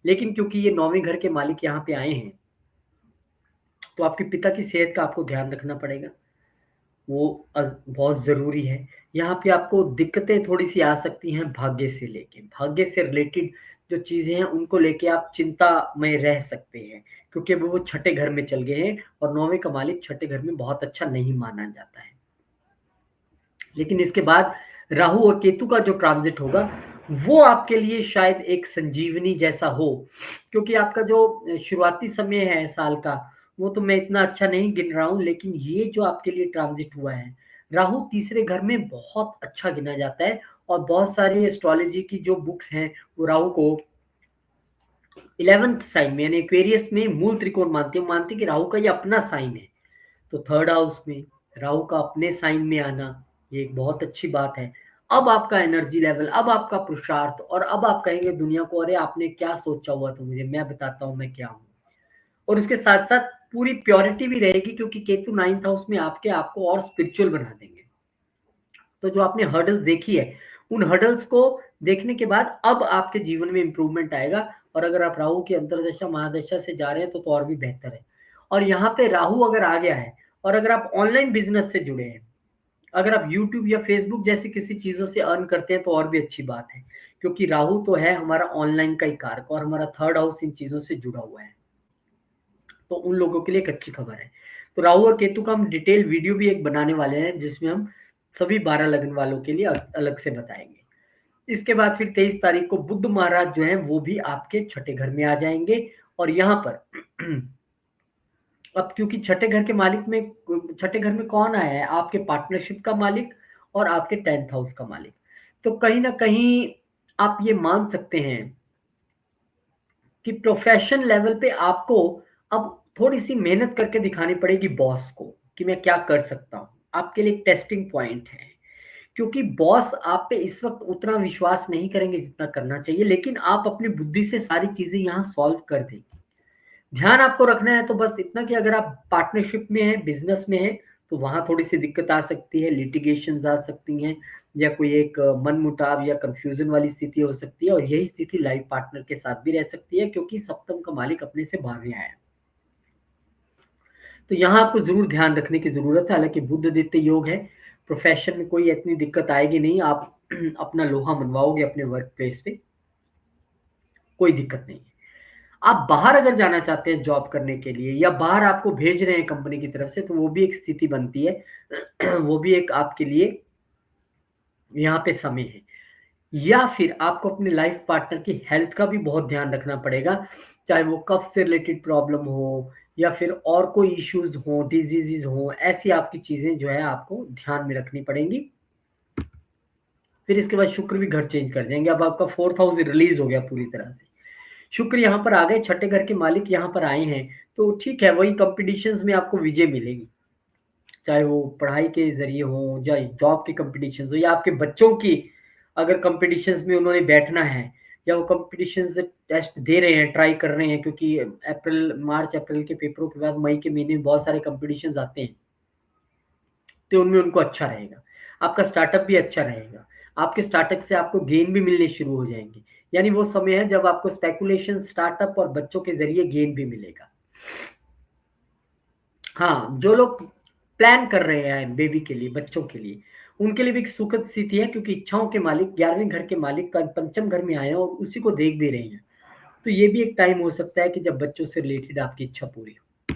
लेकिन क्योंकि ये 9वें घर के मालिक यहाँ पे आए हैं, तो आपके पिता की सेहत का आपको ध्यान रखना पड़ेगा, वो बहुत ज़रूरी है। यहाँ पे आपको दिक्कतें थोड़ी-सी आ सकती हैं भाग्य से लेके। भाग्य से रिलेटेड जो चीज़ें हैं, उनको लेके आप चिंता में रह सकते हैं, क्योंकि अभी वो छठे घर में चल गए हैं, और 9वें का मालिक छठे घर में बहुत अच्छा नहीं माना जाता है। लेकिन इसके बाद राहु और केतु का जो ट्रांजिट होगा, वो आपके लिए शायद एक संजीवनी जैसा हो, क्योंकि आपका जो शुरुआती समय है साल का, वो तो मैं इतना अच्छा नहीं गिन रहा हूँ, लेकिन ये जो आपके लिए ट्रांजिट हुआ है, राहु तीसरे घर में बहुत अच्छा गिना जाता है। और बहुत सारी एस्ट्रोलॉजी की जो बुक्स हैं, वो राहु को 11th साइन में यानी एक्वेरियस में मूल त्रिकोण मानती है कि राहु का ये अपना साइन है। तो थर्ड हाउस में राहु का अपने साइन में आना, ये एक बहुत अच्छी बात है। अब आपका एनर्जी लेवल, अब आपका पुरुषार्थ, और अब आप कहेंगे दुनिया को, अरे आपने क्या सोचा हुआ था, मुझे मैं बताता हूँ मैं क्या हूँ। और उसके साथ साथ पूरी प्योरिटी भी रहेगी, क्योंकि केतु 9th हाउस में आपको और स्पिरिचुअल बना देंगे। तो जो आपने हर्डल्स देखी है, उन हर्डल्स को देखने के बाद अब आपके जीवन में इंप्रूवमेंट आएगा। और अगर आप राहु की अंतरदशा महादशा से जा रहे हैं, तो और भी बेहतर है। और यहाँ पे राहु अगर आ गया है, और अगर आप ऑनलाइन बिजनेस से जुड़े हैं, अगर आप यूट्यूब या फेसबुक जैसी किसी चीजों से अर्न करते हैं, तो और भी अच्छी बात है, क्योंकि राहु तो है हमारा ऑनलाइन का ही कारक, और हमारा थर्ड हाउस इन चीजों से जुड़ा हुआ है। तो उन लोगों के लिए एक अच्छी खबर है। तो राहु और केतु का हम डिटेल वीडियो भी एक बनाने वाले हैं, जिसमें हम सभी 12 लग्न वालों के लिए अलग से बताएंगे। इसके बाद फिर 23 तारीख को बुध महाराज जो हैं, वो भी आपके छठे घर में आ जाएंगे। और यहाँ पर अब क्योंकि छठे घर में कौन आया है, आपके पार्टनरशिप का मालिक और आपके 10th हाउस का मालिक। तो कहीं ना कहीं आप ये मान सकते हैं कि प्रोफेशन लेवल पे आपको अब थोड़ी सी मेहनत करके दिखानी पड़ेगी बॉस को, कि मैं क्या कर सकता हूँ। आपके लिए एक टेस्टिंग पॉइंट है, क्योंकि बॉस आप पे इस वक्त उतना विश्वास नहीं करेंगे जितना करना चाहिए, लेकिन आप अपनी बुद्धि से सारी चीजें यहाँ सॉल्व कर देंगे। ध्यान आपको रखना है तो बस इतना कि अगर आप पार्टनरशिप में हैं, बिजनेस में हैं, तो वहां थोड़ी सी दिक्कत आ सकती है, लिटिगेशन आ सकती हैं, या कोई एक मनमुटाव या कंफ्यूजन वाली स्थिति हो सकती है। और यही स्थिति लाइफ पार्टनर के साथ भी रह सकती है, क्योंकि सप्तम का मालिक अपने से भागे आया है। तो यहाँ आपको जरूर ध्यान रखने की जरूरत है। हालांकि बुध आदित्य योग है, प्रोफेशन में कोई इतनी दिक्कत आएगी नहीं, आप अपना लोहा मनवाओगे अपने वर्क प्लेस पे, कोई दिक्कत नहीं है। आप बाहर अगर जाना चाहते हैं जॉब करने के लिए, या बाहर आपको भेज रहे हैं कंपनी की तरफ से, तो वो भी एक स्थिति बनती है। वो भी एक आपके लिए यहाँ पे समय है। या फिर आपको अपने लाइफ पार्टनर की हेल्थ का भी बहुत ध्यान रखना पड़ेगा, चाहे वो कफ से रिलेटेड प्रॉब्लम हो, या फिर और कोई इश्यूज हो, डिजीजेज हो, ऐसी आपकी चीजें जो है आपको ध्यान में रखनी पड़ेंगी। फिर इसके बाद शुक्र भी घर चेंज कर देंगे। अब आपका 4th हाउस रिलीज हो गया पूरी तरह से, शुक्र यहाँ पर आ गए, छठे घर के मालिक यहाँ पर आए हैं। तो ठीक है, वही कंपटीशंस में आपको विजय मिलेगी, चाहे वो पढ़ाई के जरिए हो, या जॉब के कंपटीशन हो, या आपके बच्चों की अगर कंपटीशंस में उन्होंने बैठना है, या वो कंपटीशंस टेस्ट दे रहे हैं, ट्राई कर रहे हैं, क्योंकि मार्च अप्रैल के पेपरों के बाद मई के महीने में बहुत सारे कंपटीशंस आते हैं, तो उनमें उनको अच्छा रहेगा। आपका स्टार्टअप भी अच्छा रहेगा, आपके स्टार्टअप से आपको गेन भी मिलने शुरू हो जाएंगे। यानी वो समय है जब आपको स्पेकुलेशन, स्टार्टअप और बच्चों के जरिए गेन भी मिलेगा। हाँ, जो लोग प्लान कर रहे हैं बेबी के लिए, बच्चों के लिए, उनके लिए भी एक सुखद स्थिति है, क्योंकि इच्छाओं के मालिक 11वें घर के मालिक का पंचम घर में आए हैं, और उसी को देख भी रहे हैं। तो ये भी एक टाइम हो सकता है कि जब बच्चों से रिलेटेड आपकी इच्छा पूरी हो।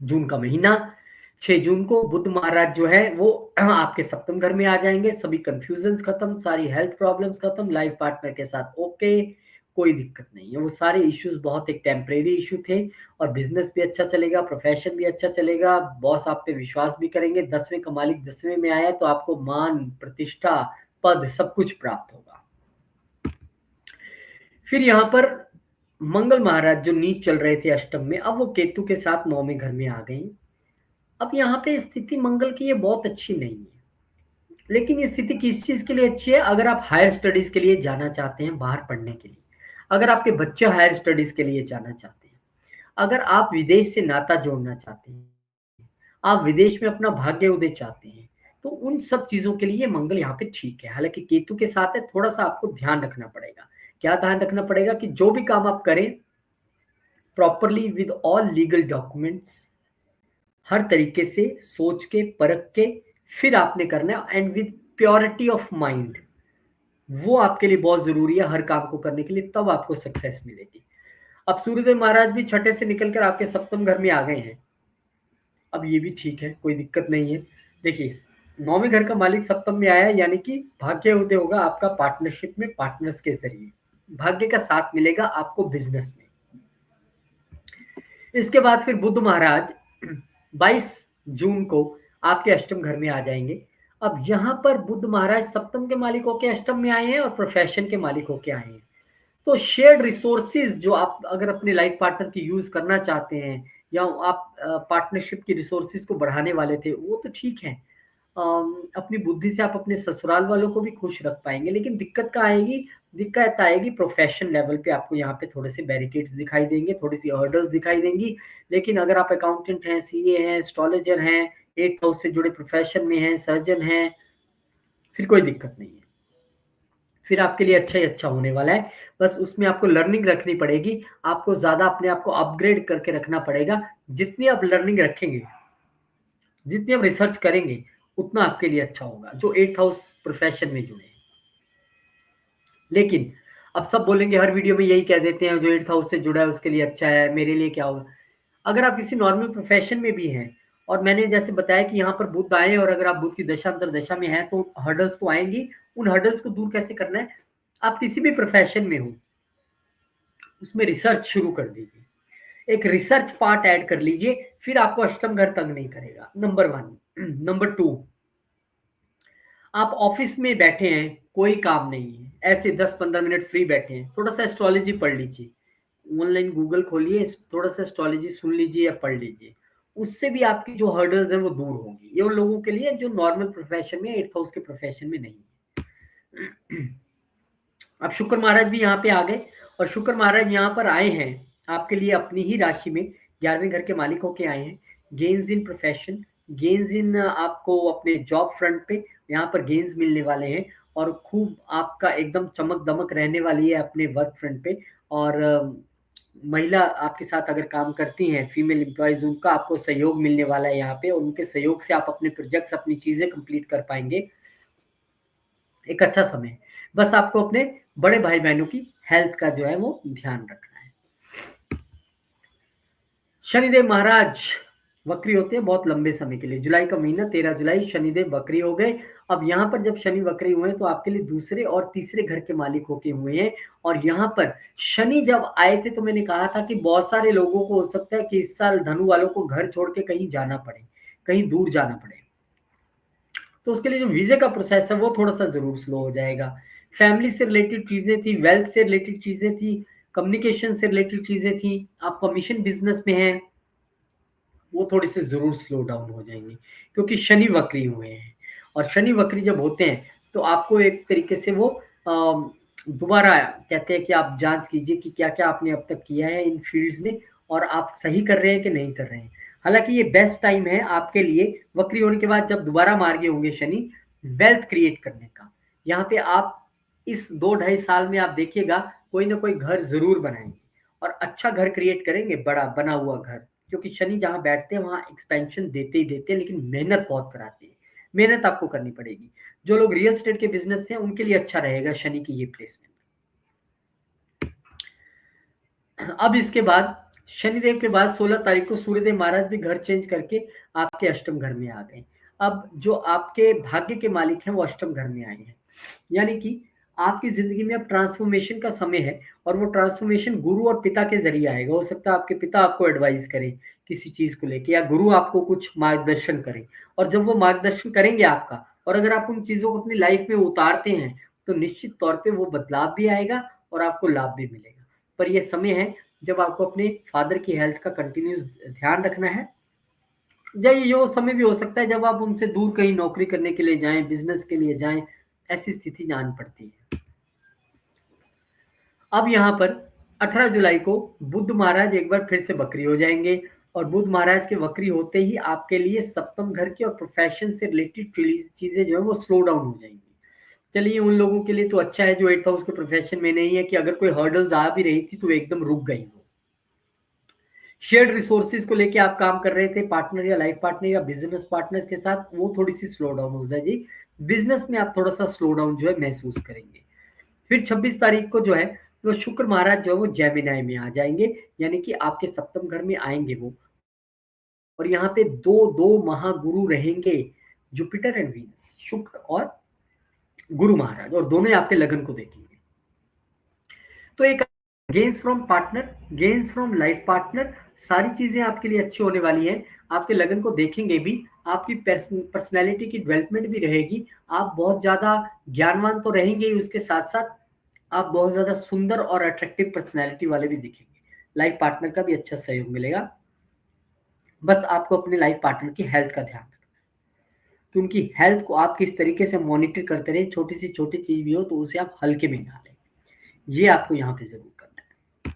जून का महीना। 6 जून को बुध महाराज जो है वो आपके सप्तम घर में आ जाएंगे। सभी कंफ्यूजन्स खत्म, सारी हेल्थ प्रॉब्लम्स खत्म, लाइफ पार्टनर के साथ ओके, कोई दिक्कत नहीं है। वो सारे इश्यूज बहुत एक टेम्परेरी इशू थे, और बिजनेस भी अच्छा चलेगा, प्रोफेशन भी अच्छा चलेगा, बॉस आप पे विश्वास भी करेंगे। 10वें का मालिक 10वें में आया तो आपको मान, प्रतिष्ठा, पद सब कुछ प्राप्त होगा। फिर यहाँ पर मंगल महाराज जो नीच चल रहे थे अष्टम में, अब वो केतु के साथ 9वें घर में आ गए। अब यहाँ पे स्थिति मंगल की ये बहुत अच्छी नहीं है, लेकिन ये स्थिति किस चीज के लिए अच्छी है? अगर आप हायर स्टडीज के लिए जाना चाहते हैं, बाहर पढ़ने के लिए, अगर आपके बच्चे हायर स्टडीज के लिए जाना चाहते हैं, अगर आप विदेश से नाता जोड़ना चाहते हैं, आप विदेश में अपना भाग्य उदय चाहते हैं, तो उन सब चीजों के लिए मंगल यहाँ पे ठीक है। हालांकि केतु के साथ है, थोड़ा सा आपको ध्यान रखना पड़ेगा। क्या ध्यान रखना पड़ेगा? कि जो भी काम आप करें properly with all legal documents, हर तरीके से सोच के परख के फिर आपने करना है, and with purity of mind. वो आपके लिए बहुत जरूरी है हर काम को करने के लिए, तब आपको सक्सेस मिलेगी। अब सूर्यदेव महाराज भी छठे से निकलकर आपके सप्तम घर में आ गए हैं। अब ये भी ठीक है, कोई दिक्कत नहीं है। देखिए, 9वें घर का मालिक सप्तम में आया है, यानी कि भाग्य उदय होगा आपका पार्टनरशिप में, पार्टनर्स के जरिए भाग्य का साथ मिलेगा आपको बिजनेस में। इसके बाद फिर बुध महाराज 22 जून को आपके अष्टम घर में आ जाएंगे। अब यहाँ पर बुध महाराज सप्तम के मालिक होके अष्टम में आए हैं और प्रोफेशन के मालिक होके आए हैं। तो शेयर्ड रिसोर्सेज जो आप अगर अपने लाइफ पार्टनर की यूज करना चाहते हैं, या आप पार्टनरशिप की रिसोर्सेज को बढ़ाने वाले थे, वो तो ठीक है। अपनी बुद्धि से आप अपने ससुराल वालों को भी खुश रख पाएंगे, लेकिन दिक्कत आएगी प्रोफेशन लेवल पे। आपको यहाँ पे थोड़े से बैरिकेड्स दिखाई देंगे, थोड़ी सी हर्डल्स दिखाई देंगी। लेकिन अगर आप अकाउंटेंट हैं, सीए हैं, एस्ट्रोलॉजर हैं, 8th हाउस से जुड़े प्रोफेशन में हैं, सर्जन हैं, फिर कोई दिक्कत नहीं है। फिर आपके लिए अच्छा ही अच्छा होने वाला है। बस उसमें आपको लर्निंग रखनी पड़ेगी, आपको ज्यादा अपने आप को अपग्रेड करके रखना पड़ेगा। जितनी आप लर्निंग रखेंगे, जितनी आप रिसर्च करेंगे, उतना आपके लिए अच्छा होगा जो 8th हाउस प्रोफेशन में जुड़े हैं। लेकिन अब सब बोलेंगे, हर वीडियो में यही कह देते हैं जो 8th हाउस से जुड़ा है उसके लिए अच्छा है, मेरे लिए क्या होगा? अगर आप किसी नॉर्मल प्रोफेशन में भी हैं, और मैंने जैसे बताया कि यहाँ पर बुध आए, और अगर आप बुध की दशा अंतर दशा में हैं, तो हर्डल्स तो आएंगी। उन हर्डल्स को दूर कैसे करना है? आप किसी भी प्रोफेशन में हो, उसमें रिसर्च शुरू कर दीजिए, एक रिसर्च पार्ट ऐड कर लीजिए, फिर आपको अष्टम घर तंग नहीं करेगा। नंबर 1। नंबर 2, आप ऑफिस में बैठे हैं, कोई काम नहीं है, ऐसे 10-15 मिनट फ्री बैठे हैं, थोड़ा सा एस्ट्रोलॉजी पढ़ लीजिए, ऑनलाइन गूगल खोलिए, थोड़ा सा एस्ट्रोलॉजी सुन लीजिए या पढ़ लीजिए। उससे भी आपकी जो हर्डल्स हैं वो दूर होंगी। ये उन लोगों के लिए जो नॉर्मल प्रोफेशन में, 8th हाउस के प्रोफेशन में नहीं है। अब शुक्र महाराज भी यहाँ पे आ गए, और शुक्र महाराज यहाँ पर आए हैं आपके लिए अपनी ही राशि में, 11वें घर के मालिक होके आए हैं। गेन्स इन प्रोफेशन, गेन्स इन आपको अपने जॉब फ्रंट पे यहाँ पर गेन्स मिलने वाले हैं, और खूब आपका एकदम चमक दमक रहने वाली है अपने वर्क फ्रंट पे। और महिला आपके साथ अगर काम करती हैं, फीमेल एम्प्लॉयज, उनका आपको सहयोग मिलने वाला है यहाँ पे, और उनके सहयोग से आप अपने प्रोजेक्ट्स, अपनी चीजें कंप्लीट कर पाएंगे। एक अच्छा समय है। बस आपको अपने बड़े भाई बहनों की हेल्थ का जो है वो ध्यान रखना है। शनिदेव महाराज वक्री होते हैं बहुत लंबे समय के लिए। जुलाई का महीना 13 जुलाई शनिदेव वक्री हो गए। अब यहाँ पर जब शनि वक्री हुए तो आपके लिए दूसरे और तीसरे घर के मालिक होके हुए हैं। और यहाँ पर शनि जब आए थे तो मैंने कहा था कि बहुत सारे लोगों को हो सकता है कि इस साल धनु वालों को घर छोड़ के कहीं जाना पड़े, कहीं दूर जाना पड़े। तो उसके लिए जो वीजे का प्रोसेस है वो थोड़ा सा जरूर स्लो हो जाएगा। फैमिली से रिलेटेड चीजें थी, वेल्थ से रिलेटेड चीजें थी, कम्युनिकेशन से रिलेटेड चीजें थी, आप कमीशन बिजनेस में हैं, वो थोड़ी सी जरूर स्लो डाउन हो जाएंगे, क्योंकि शनि वक्री हुए हैं। और शनि वक्री जब होते हैं तो आपको एक तरीके से वो दोबारा कहते हैं कि आप जांच कीजिए कि क्या क्या आपने अब तक किया है इन फील्ड्स में, और आप सही कर रहे हैं कि नहीं कर रहे हैं। हालांकि ये बेस्ट टाइम है आपके लिए वक्री होने के बाद, जब दोबारा मार्गे होंगे शनि, वेल्थ क्रिएट करने का। यहाँ पे आप इस 2-2.5 साल में आप देखिएगा कोई ना कोई घर जरूर बनाएंगे, और अच्छा घर क्रिएट करेंगे, बड़ा बना हुआ घर। क्योंकि शनि जहां बैठते हैं वहां एक्सपेंशन देते ही देते हैं, लेकिन मेहनत बहुत कराते हैं। मेहनत आपको करनी पड़ेगी। जो लोग रियल एस्टेट के बिजनेस से हैं उनके लिए अच्छा रहेगा शनि की ये प्लेसमेंट। अब इसके बाद शनिदेव के बाद 16 तारीख को सूर्यदेव महाराज भी घर चेंज करके आपके अष्टम घर में आ गए। अब जो आपके भाग्य के मालिक हैं वो अष्टम घर में आए हैं, यानी कि आपकी जिंदगी में अब ट्रांसफॉर्मेशन का समय है, और वो ट्रांसफॉर्मेशन गुरु और पिता के जरिए आएगा। हो सकता है आपके पिता आपको एडवाइस करें किसी चीज को लेके, या गुरु आपको कुछ मार्गदर्शन करें, और जब वो मार्गदर्शन करेंगे आपका, और अगर आप उन चीजों को अपनी लाइफ में उतारते हैं, तो निश्चित तौर पे वो बदलाव भी आएगा और आपको लाभ भी मिलेगा। पर ये समय है जब आपको अपने फादर की हेल्थ का कंटिन्यूस ध्यान रखना है, या ये वो समय भी हो सकता है जब आप उनसे दूर कहीं नौकरी करने के लिए जाएं, बिजनेस के लिए जाएं, ऐसी स्थिति जान पड़ती है। अब यहाँ पर 18 जुलाई को बुध महाराज एक बार फिर से वक्री हो जाएंगे, और बुध महाराज के वक्री होते ही आपके लिए सप्तम घर की और प्रोफेशन से रिलेटेड चीजें जो है वो स्लो डाउन हो जाएंगी। चलिए, उन लोगों के लिए तो अच्छा है जो 8th हाउस के प्रोफेशन में नहीं है, कि अगर कोई हर्डल्स आ भी रही थी तो एकदम रुक गई। वो शेयर्ड रिसोर्सेज को लेके आप काम कर रहे थे पार्टनर या लाइफ पार्टनर या बिजनेस पार्टनर्स के साथ, वो थोड़ी सी स्लो डाउन हो जाएगी। बिजनेस में आप थोड़ा सा स्लो डाउन जो है महसूस करेंगे। फिर 26 तारीख को जो है वो शुक्र महाराज जो है वो जेमिनाई में आ जाएंगे, यानी कि आपके सप्तम घर में आएंगे वो, और यहाँ पे दो दो महागुरु रहेंगे, जुपिटर एंड वीनस, शुक्र और गुरु महाराज, और दोनों ही आपके लगन को देखेंगे। तो एक gains from partner, gains from life partner, सारी चीजें आपके लिए अच्छी होने वाली हैं। आपके लगन को देखेंगे भी, आपकी पर्सनैलिटी की डेवलपमेंट भी रहेगी। आप बहुत ज्यादा ज्ञानवान तो रहेंगे ही, उसके साथ साथ आप बहुत ज्यादा सुंदर और अट्रैक्टिव पर्सनैलिटी वाले भी दिखेंगे। लाइफ पार्टनर का भी अच्छा सहयोग मिलेगा। बस आपको अपने लाइफ पार्टनर की हेल्थ का ध्यान रखना, कि उनकी हेल्थ को आप किस तरीके से मॉनिटर करते रहे, छोटी सी छोटी चीज भी हो तो उसे आप हल्के में ना लें, ये आपको यहाँ पे जरूर करना है।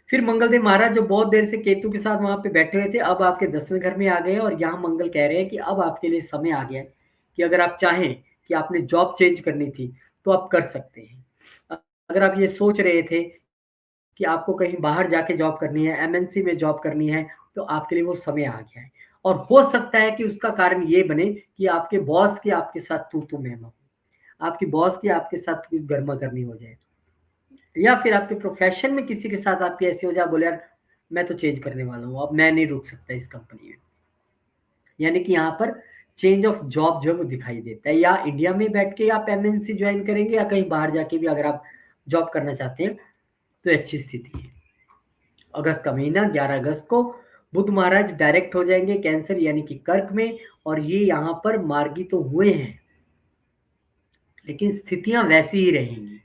फिर मंगलदेव महाराज जो बहुत देर से केतु के साथ वहां पे बैठे हुए थे, अब आपके 10वें घर में आ गए हैं, और यहाँ मंगल कह रहे हैं कि अब आपके लिए समय आ गया है कि अगर आप चाहें कि आपने जॉब चेंज करनी थी तो आप कर सकते हैं। अगर आप ये सोच रहे थे कि आपको कहीं बाहर जाके जॉब करनी है, एमएनसी में जॉब करनी है, तो आपके लिए वो समय आ गया है। और हो सकता है कि उसका कारण ये बने कि आपके बॉस की आपके साथ तू मैं हो, आपकी बॉस की आपके साथ कुछ गर्मा गर्मी हो जाए, या फिर आपके प्रोफेशन में किसी के साथ आपकी ऐसी हो जाए, बोले यार मैं तो चेंज करने वाला हूँ, अब मैं नहीं रुक सकता इस कंपनी में। यानी कि यहाँ पर चेंज ऑफ जॉब जो है वो दिखाई देता है, या इंडिया में बैठ के आप एमएनसी ज्वाइन करेंगे, या कहीं बाहर जाके भी अगर आप जॉब करना चाहते हैं तो अच्छी स्थिति है। अगस्त का महीना 11 अगस्त को बुध महाराज डायरेक्ट हो जाएंगे कैंसर यानी कि कर्क में, और ये यहाँ पर मार्गी तो हुए हैं, लेकिन स्थितियां वैसी ही रहेंगी।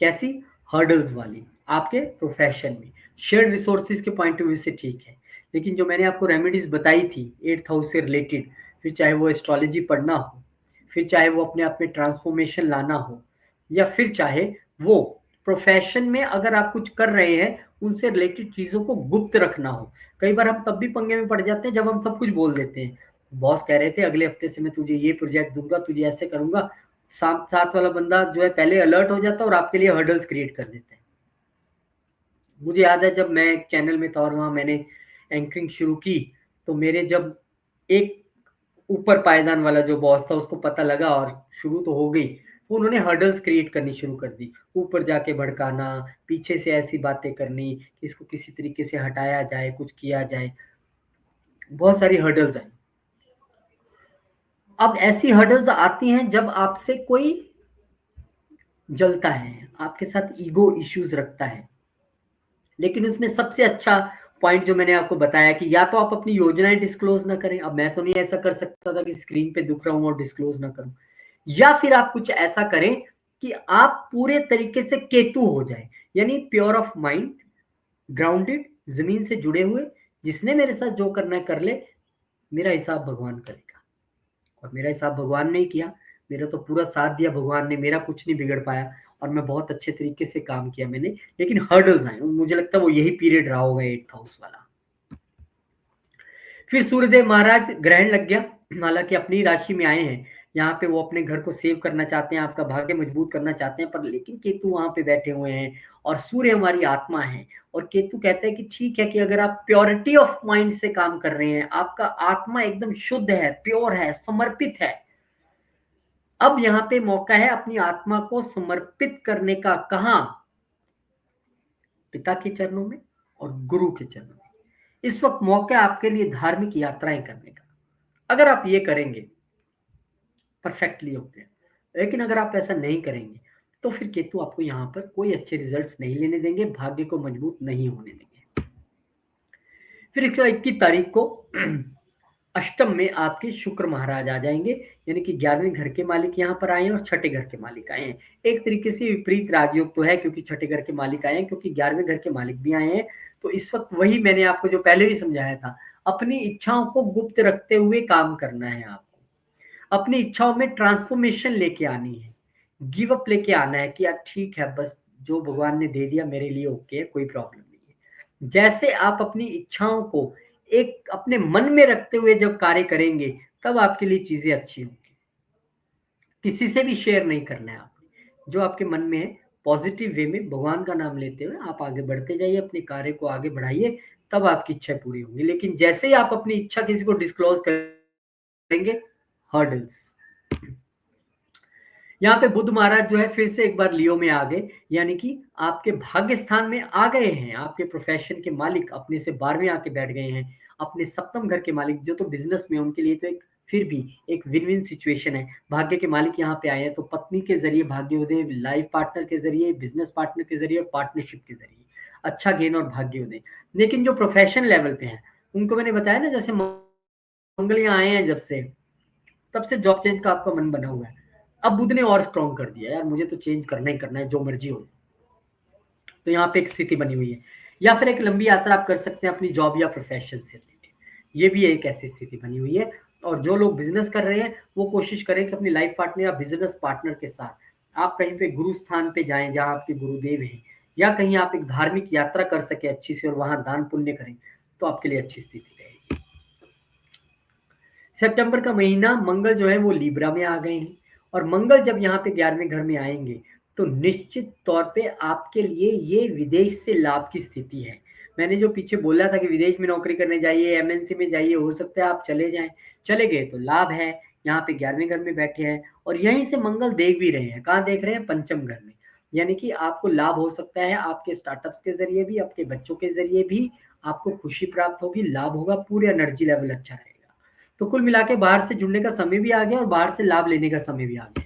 कैसी? हर्डल्स वाली। आपके प्रोफेशन में शेयर्ड रिसोर्सेज के पॉइंट ऑफ व्यू से ठीक है, लेकिन जो मैंने आपको रेमेडीज बताई थी 8th हाउस से रिलेटेड, फिर चाहे वो एस्ट्रोलॉजी पढ़ना हो, फिर चाहे वो अपने आप में ट्रांसफॉर्मेशन लाना हो, या फिर चाहे वो प्रोफेशन में अगर आप कुछ कर रहे हैं उनसे रिलेटेड चीजों को गुप्त रखना हो। कई बार हम तब भी पंगे में पड़ जाते हैं जब हम सब कुछ बोल देते हैं। बॉस कह रहे थे अगले हफ्ते से मैं तुझे ये प्रोजेक्ट दूंगा, तुझे ऐसे करूंगा, साथ वाला बंदा जो है पहले अलर्ट हो जाता है और आपके लिए हर्डल्स क्रिएट कर देता है। मुझे याद है जब मैं चैनल में था और वहां मैंने एंकरिंग शुरू की, तो मेरे जब एक ऊपर पायदान वाला जो बॉस था उसको पता लगा और शुरू तो हो गई, तो उन्होंने हर्डल्स क्रिएट करनी शुरू कर दी। ऊपर जाके भड़काना, पीछे से ऐसी बातें करनी, इसको किसी तरीके से हटाया जाए, कुछ किया जाए, बहुत सारी हर्डल्स आई। अब ऐसी हर्डल्स आती हैं जब आपसे कोई जलता है, आपके साथ ईगो इश्यूज रखता है। लेकिन उसमें सबसे अच्छा पॉइंट जो मैंने आपको बताया कि या तो आप अपनी योजनाएं डिस्क्लोज ना करें, अब मैं तो नहीं ऐसा कर सकता था कि स्क्रीन पे दिख रहा हूं और डिस्क्लोज ना करूं, या फिर आप कुछ ऐसा करें कि आप पूरे तरीके से केतु हो जाए, यानी प्योर ऑफ माइंड, ग्राउंडेड, जमीन से जुड़े हुए, जिसने मेरे साथ जो करना है कर ले, मेरा हिसाब भगवान करेगा। और मेरा हिसाब भगवान ने ही किया, मेरा तो पूरा साथ दिया भगवान ने, मेरा कुछ नहीं बिगड़ पाया, और मैं बहुत अच्छे तरीके से काम किया मैंने। लेकिन हर्डल्स आए, मुझे लगता है वो यही पीरियड रहा होगा 8th हाउस वाला। फिर सूर्यदेव महाराज ग्रहण लग गया, हालांकि अपनी राशि में आए हैं, यहाँ पे वो अपने घर को सेव करना चाहते हैं, आपका भाग्य मजबूत करना चाहते हैं, पर लेकिन केतु वहां पे बैठे हुए हैं, और सूर्य हमारी आत्मा है, और केतु कहते हैं कि ठीक है कि अगर आप प्योरिटी ऑफ माइंड से काम कर रहे हैं, आपका आत्मा एकदम शुद्ध है, प्योर है, समर्पित है, अब यहाँ पे मौका है अपनी आत्मा को समर्पित करने का। कहाँ? पिता के चरणों में, और गुरु के चरणों में। इस वक्त मौका आपके लिए धार्मिक यात्राएं करने का। अगर आप ये करेंगे परफेक्टली होते हैं, लेकिन अगर आप ऐसा नहीं करेंगे तो फिर केतु आपको यहाँ पर कोई अच्छे रिजल्ट्स नहीं लेने देंगे, भाग्य को मजबूत नहीं होने देंगे। फिर 21 तारीख को अष्टम में आपके शुक्र महाराज आ जाएंगे, यानी कि 11वें घर के मालिक यहाँ पर आए हैं और छठे घर के मालिक आए हैं। एक तरीके से विपरीत राजयोग तो है, क्योंकि छठे घर के मालिक आए हैं, क्योंकि 11वें घर के मालिक भी आए हैं। तो इस वक्त वही मैंने आपको जो पहले भी समझाया था, अपनी इच्छाओं को गुप्त रखते हुए काम करना है आपको। अपनी इच्छाओं में ट्रांसफॉर्मेशन लेके आनी है, गिव अप लेके आना है कि यार ठीक है, बस जो भगवान ने दे दिया मेरे लिए ओके है, कोई प्रॉब्लम नहीं है। जैसे आप अपनी इच्छाओं को एक अपने मन में रखते हुए जब कार्य करेंगे, तब आपके लिए चीजें अच्छी होंगी। किसी से भी शेयर नहीं करना है आपने, जो आपके मन में है पॉजिटिव वे में भगवान का नाम लेते हुए आप आगे बढ़ते जाइए, अपने कार्य को आगे बढ़ाइए, तब आपकी इच्छा पूरी होंगी। लेकिन जैसे ही आप अपनी इच्छा किसी को डिस्क्लोज करेंगे, हर्डल्स। यहाँ पे बुध महाराज जो है फिर से एक बार लियो में आ गए, यानी कि आपके भाग्य स्थान में आ गए हैं। आपके प्रोफेशन के मालिक अपने से 12वें आके बैठ गए हैं। अपने सप्तम घर के मालिक जो तो बिजनेस में, उनके लिए तो एक फिर भी एक विन विन सिचुएशन है। भाग्य के मालिक यहाँ पे आए हैं, तो पत्नी के जरिए भाग्योदय, लाइफ पार्टनर के जरिए, बिजनेस पार्टनर के जरिए और पार्टनरशिप के जरिए अच्छा गेन और भाग्योदय। लेकिन जो प्रोफेशन लेवल पे है, उनको मैंने बताया ना, जैसे मंगल यहाँ आए हैं जब से, तब से जॉब चेंज का आपका मन बना हुआ है। अब बुध ने और स्ट्रॉन्ग कर दिया, यार मुझे तो चेंज करना ही करना है, जो मर्जी हो। तो यहाँ पे एक स्थिति बनी हुई है, या फिर एक लंबी यात्रा आप कर सकते हैं अपनी जॉब या प्रोफेशन से रिलेटेड, ये भी एक ऐसी स्थिति बनी हुई है। और जो लोग बिजनेस कर रहे हैं, वो कोशिश करें कि अपनी लाइफ पार्टनर या बिजनेस पार्टनर के साथ आप कहीं पे गुरु स्थान पे जाएं, जहां आपके गुरुदेव हैं, या कहीं आप एक धार्मिक यात्रा कर सके अच्छी से और वहां दान पुण्य करें, तो आपके लिए अच्छी स्थिति रहेगी। सितंबर का महीना मंगल जो है वो लीब्रा में आ गए हैं, और मंगल जब यहाँ पे 11वें घर में आएंगे, तो निश्चित तौर पे आपके लिए ये विदेश से लाभ की स्थिति है। मैंने जो पीछे बोला था कि विदेश में नौकरी करने जाइए, एमएनसी में जाइए, हो सकता है आप चले जाएं, चले गए तो लाभ है। यहाँ पे 11वें घर में बैठे हैं और यहीं से मंगल देख भी रहे हैं। कहाँ देख रहे हैं? पंचम घर में। यानी कि आपको लाभ हो सकता है, आपके स्टार्टअप्स के जरिए भी, आपके बच्चों के जरिए भी आपको खुशी प्राप्त होगी, लाभ होगा, पूरे एनर्जी लेवल अच्छा रहेगा। तो कुल मिला के बाहर से जुड़ने का समय भी आ गया और बाहर से लाभ लेने का समय भी आ गया।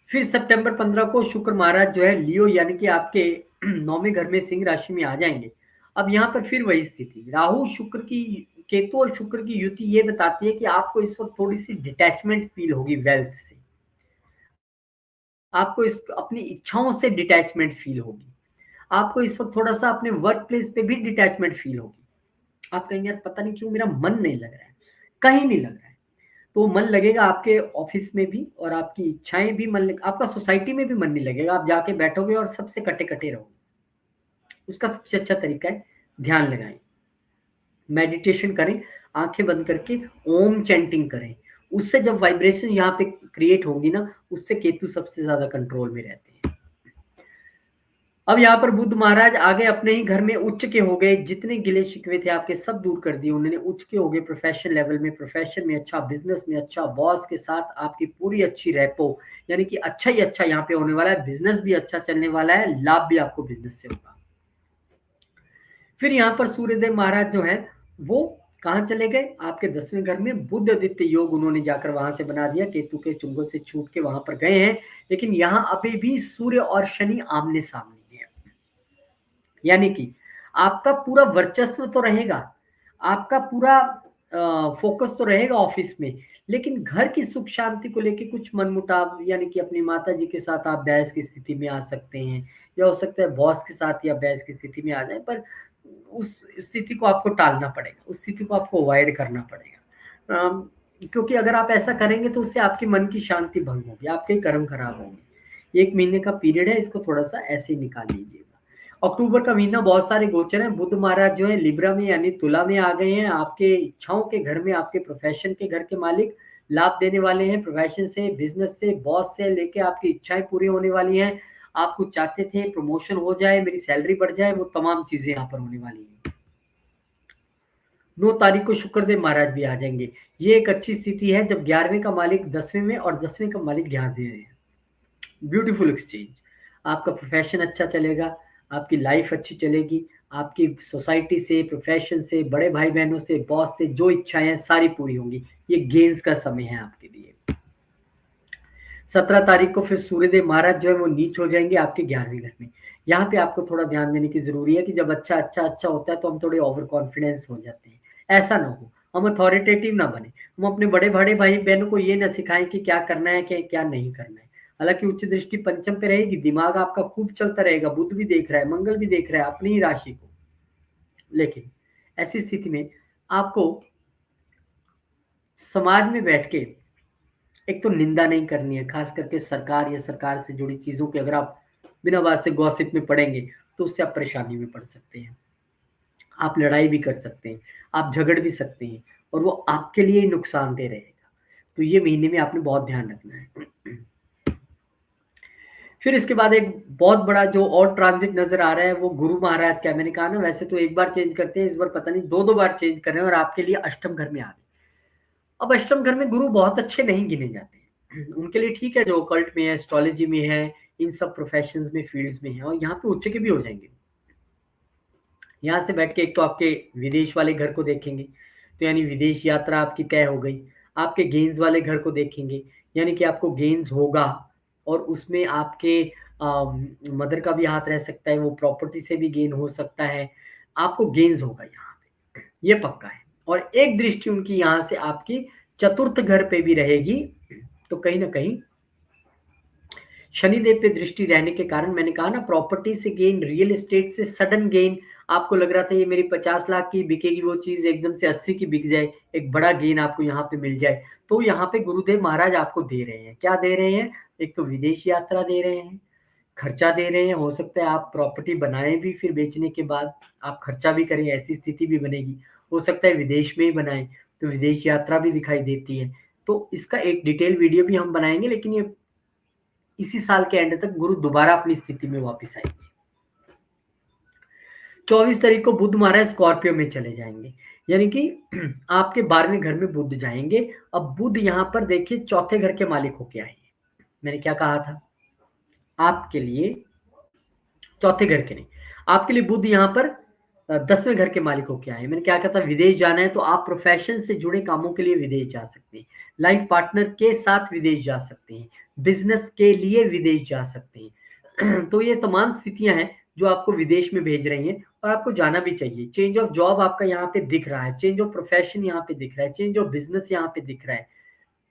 फिर सितंबर 15 को शुक्र महाराज जो है लियो यानी कि आपके 9वें घर में सिंह राशि में आ जाएंगे। अब यहाँ पर फिर वही स्थिति, राहु शुक्र की, केतु और शुक्र की युति ये बताती है कि आपको इस वक्त थोड़ी सी डिटैचमेंट फील होगी वेल्थ से, आपको इस अपनी इच्छाओं से डिटैचमेंट फील होगी, आपको इस वक्त थोड़ा सा अपने वर्क प्लेस पे भी डिटैचमेंट फील होगी। आप कहेंगे यार पता नहीं क्यों मेरा मन नहीं लग रहा है, कहीं नहीं लग रहा है। तो मन लगेगा आपके ऑफिस में भी, और आपकी इच्छाएं भी आपका सोसाइटी में भी मन नहीं लगेगा। आप जाके बैठोगे और सबसे कटे कटे रहोगे। उसका सबसे अच्छा तरीका है ध्यान लगाएं, मेडिटेशन करें, आंखें बंद करके ओम चैंटिंग करें। उससे जब वाइब्रेशन यहाँ पे क्रिएट होगी ना, उससे केतु सबसे ज्यादा कंट्रोल में रहते हैं। अब यहाँ पर बुध महाराज आगे अपने ही घर में उच्च के हो गए, जितने गिले शिकवे थे आपके सब दूर कर दिए उन्होंने, उच्च के हो गए प्रोफेशन लेवल में, प्रोफेशन में अच्छा, बिजनेस में अच्छा, बॉस के साथ आपकी पूरी अच्छी रेपो, यानी कि अच्छा ही अच्छा यहाँ पे होने वाला है। बिजनेस भी अच्छा चलने वाला है, लाभ भी आपको बिजनेस से होगा। फिर यहाँ पर सूर्यदेव महाराज जो है वो कहाँ चले गए? आपके 10वें घर में बुध आदित्य योग उन्होंने जाकर वहां से बना दिया, केतु के चुंगल से छूट के वहां पर गए हैं। लेकिन यहाँ अभी भी सूर्य और शनि आमने सामने है, यानी कि आपका पूरा वर्चस्व तो रहेगा, आपका पूरा फोकस तो रहेगा ऑफिस में, लेकिन घर की सुख शांति को लेके कुछ मनमुटाव, यानी कि अपनी माता जी के साथ आप बहस की स्थिति में आ सकते हैं, या हो सकता है बॉस के साथ या बहस की स्थिति में आ जाए, पर उस स्थिति को आपको टालना पड़ेगा, उस स्थिति को आपको अवॉइड करना पड़ेगा। क्योंकि अगर आप ऐसा करेंगे तो उससे आपके मन की शांति भंग होगी, आपके कर्म खराब होंगे। 1 महीने का पीरियड है, इसको थोड़ा सा ऐसे ही निकाल लीजिएगा। अक्टूबर का महीना बहुत सारे गोचर हैं। बुध महाराज जो है लिब्रा में यानी तुला में आ गए हैं, आपके इच्छाओं के घर में, आपके प्रोफेशन के घर के मालिक लाभ देने वाले हैं। प्रोफेशन से, बिजनेस से, बॉस से लेके आपकी इच्छाएं पूरी होने वाली हैं। आप कुछ चाहते थे प्रमोशन हो जाए, मेरी सैलरी बढ़ जाए, वो तमाम चीजें यहाँ पर होने वाली हैं। 9 तारीख को शुक्रदेव महाराज भी आ जाएंगे। ये एक अच्छी स्थिति है जब 11वें का मालिक 10वें में और 10वें का मालिक 11वें में है। ब्यूटीफुल एक्सचेंज, आपका प्रोफेशन अच्छा चलेगा, आपकी लाइफ अच्छी चलेगी, आपकी सोसाइटी से, प्रोफेशन से, बड़े भाई बहनों से, बॉस से जो इच्छाएं हैं सारी पूरी होंगी। ये गेन्स का समय है आपके लिए। 17 तारीख को फिर सूर्यदेव महाराज जो है वो नीच हो जाएंगे आपके 11वें घर में। यहाँ पे आपको थोड़ा ध्यान देने की जरूरी है कि जब अच्छा होता है तो हम थोड़े ओवर कॉन्फिडेंस हो जाते हैं। ऐसा ना हो, हम अथॉरिटेटिव ना बने, हम अपने बड़े बड़े भाई बहनों को ये ना सिखाएं कि क्या करना है क्या नहीं करना है। हालांकि उच्च दृष्टि पंचम पे रहेगी, दिमाग आपका खूब चलता रहेगा, बुध भी देख रहा है, मंगल भी देख रहा है अपनी ही राशि को। लेकिन ऐसी स्थिति में आपको समाज में बैठ के एक तो निंदा नहीं करनी है, खास करके सरकार या सरकार से जुड़ी चीजों के अगर आप बिना बात से गॉसिप में पड़ेंगे तो उससे आप परेशानी में पड़ सकते हैं। आप लड़ाई भी कर सकते हैं, आप झगड़ भी सकते हैं और वो आपके लिए ही नुकसानदेह रहेगा। तो ये महीने में आपने बहुत ध्यान रखना है। फिर इसके बाद एक बहुत बड़ा जो और ट्रांजिट नजर आ रहा है वो गुरु महाराज का है। मैंने कहा ना, वैसे तो एक बार चेंज करते हैं, इस बार पता नहीं दो बार चेंज कर रहे हैं और आपके लिए अष्टम घर में आ गए। अब अष्टम घर में गुरु बहुत अच्छे नहीं गिने जाते हैं, उनके लिए ठीक है जो कल्ट में है, एस्ट्रोलॉजी में है, इन सब प्रोफेशंस में, फील्ड्स में है, और यहाँ पे उच्च के भी हो जाएंगे। यहाँ से बैठ के एक तो आपके विदेश वाले घर को देखेंगे, तो यानी विदेश यात्रा आपकी तय हो गई। आपके गेन्स वाले घर को देखेंगे, यानी कि आपको गेन्स होगा और उसमें आपके मदर का भी हाथ रह सकता है, वो प्रॉपर्टी से भी गेन हो सकता है, आपको गेन्स होगा यहाँ पे, ये पक्का है। और एक दृष्टि उनकी यहाँ से आपकी चतुर्थ घर पे भी रहेगी, तो कहीं ना कहीं शनिदेव पे दृष्टि रहने के कारण मैंने कहा ना, प्रॉपर्टी से गेन, रियल एस्टेट से सडन गेन। आपको लग रहा था ये मेरी 50 लाख की बिकेगी, वो चीज एकदम से 80 की बिक जाए, एक बड़ा गेन आपको यहाँ पे मिल जाए। तो यहाँ पे गुरुदेव महाराज आपको दे रहे हैं, क्या दे रहे हैं? एक तो विदेश यात्रा दे रहे हैं, खर्चा दे रहे हैं, हो सकता है आप प्रॉपर्टी बनाएं भी, फिर बेचने के बाद आप खर्चा भी करें, ऐसी स्थिति भी बनेगी। हो सकता है विदेश में ही बनाएं, तो विदेश यात्रा भी दिखाई देती है। तो इसका एक डिटेल वीडियो भी हम बनाएंगे, लेकिन ये इसी साल के एंड तक गुरु दोबारा अपनी स्थिति में वापस आएंगे। 24 तारीख को बुध महाराज स्कॉर्पियो में चले जाएंगे, यानी कि आपके 12वें घर में बुध जाएंगे। अब बुध यहाँ पर देखिए चौथे घर के मालिक होके आएंगे। मैंने क्या कहा था आपके लिए? चौथे घर के नहीं, आपके लिए बुध यहाँ पर 10वें घर के मालिक होके आए। मैंने क्या कहा था? विदेश जाना है तो आप प्रोफेशन से जुड़े कामों के लिए विदेश जा सकते हैं, लाइफ पार्टनर के साथ विदेश जा सकते हैं, बिजनेस के लिए विदेश जा सकते हैं। तो ये तमाम स्थितियां हैं जो आपको विदेश में भेज रही हैं और आपको जाना भी चाहिए। चेंज ऑफ जॉब आपका यहाँ पे दिख रहा है, चेंज ऑफ प्रोफेशन यहाँ पे दिख रहा है, चेंज ऑफ बिजनेस यहाँ पे दिख रहा है।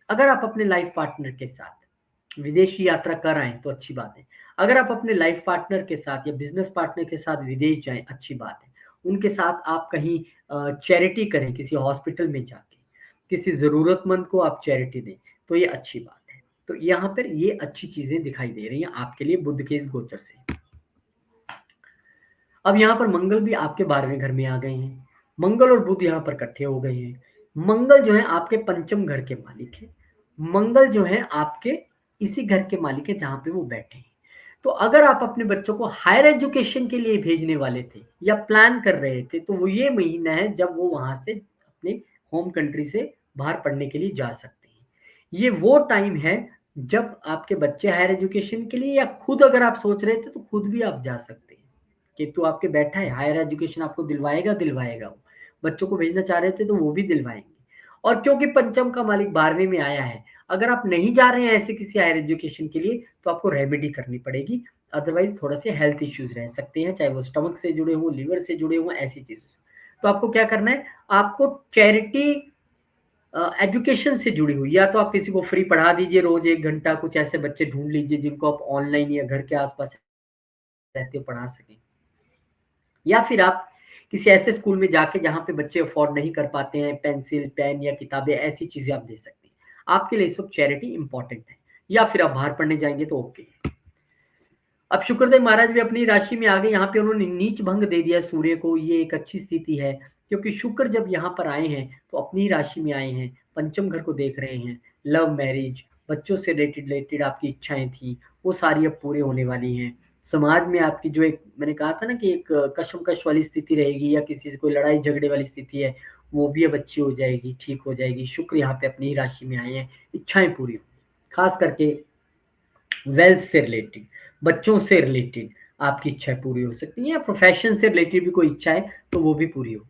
अगर आप अपने लाइफ पार्टनर के साथ विदेशी यात्रा कर आए तो अच्छी बात है। अगर आप अपने लाइफ पार्टनर के साथ या बिजनेस पार्टनर के साथ विदेश जाएं, अच्छी बात है। उनके साथ आप कहीं चैरिटी करें, किसी हॉस्पिटल में जाके किसी जरूरतमंद को आप चैरिटी दें, तो ये अच्छी बात है। तो यहाँ पर ये अच्छी चीजें दिखाई दे रही हैं आपके लिए बुध के इस गोचर से। अब यहाँ पर मंगल भी आपके 12वें घर में आ गए हैं, मंगल और बुध यहाँ पर इकट्ठे हो गए हैं। मंगल जो है आपके पंचम घर के मालिक है, मंगल जो है आपके इसी घर के मालिक है जहां पे वो बैठे हैं। तो अगर आप अपने बच्चों को हायर एजुकेशन के लिए भेजने वाले थे या प्लान कर रहे थे, तो वो ये महीना है जब वो वहां से अपने होम कंट्री से बाहर पढ़ने के लिए जा सकते हैं। ये वो टाइम है जब आपके बच्चे हायर एजुकेशन के लिए, या खुद अगर आप सोच रहे थे तो खुद भी आप जा सकते हैं। केतु आपके बैठा है, हायर एजुकेशन आपको दिलवाएगा वो। बच्चों को भेजना चाह रहे थे तो वो भी दिलवाएंगे। और क्योंकि पंचम का मालिक 12वें में आया है, अगर आप नहीं जा रहे हैं ऐसे किसी हायर एजुकेशन के लिए तो आपको रेमेडी करनी पड़ेगी, अदरवाइज थोड़ा से हेल्थ इश्यूज रह सकते हैं, चाहे वो स्टमक से जुड़े हों, लिवर से जुड़े हों, ऐसी चीजों से। तो आपको क्या करना है? आपको चैरिटी एजुकेशन से जुड़ी हुई, या तो आप किसी को फ्री पढ़ा दीजिए, रोज 1 घंटा कुछ ऐसे बच्चे ढूंढ लीजिए जिनको आप ऑनलाइन या घर के आसपास रहते हो पढ़ा सकें, या फिर आप किसी ऐसे स्कूल में जाके जहाँ पे बच्चे अफोर्ड नहीं कर पाते हैं, पेंसिल, पेन या किताबें, ऐसी चीजें आप दे सकते हैं। आपके लिए इस वक्त चैरिटी इंपॉर्टेंट है, या फिर आप बाहर पढ़ने जाएंगे तो ओके। अब शुक्रदेव महाराज भी अपनी राशि में आ गए, यहाँ पे उन्होंने नीच भंग दे दिया सूर्य को। ये एक अच्छी स्थिति है, क्योंकि शुक्र जब यहाँ पर आए हैं तो अपनी राशि में आए हैं, पंचम घर को देख रहे हैं। लव मैरिज, बच्चों से रिलेटेड आपकी इच्छाएं थी, वो सारी अब पूरे होने वाली हैं। समाज में आपकी जो एक, मैंने कहा था ना कि एक कशमकश वाली स्थिति रहेगी या किसी से कोई लड़ाई झगड़े वाली स्थिति है, वो भी अब अच्छी हो जाएगी, ठीक हो जाएगी। शुक्र यहाँ पे अपनी ही राशि में आए हैं, इच्छाएं पूरी होंगी। खास करके वेल्थ से रिलेटेड, बच्चों से रिलेटेड, आपकी इच्छाएं पूरी हो सकती हैं, या प्रोफेशन से रिलेटेड भी कोई इच्छा है तो वो भी पूरी होगी।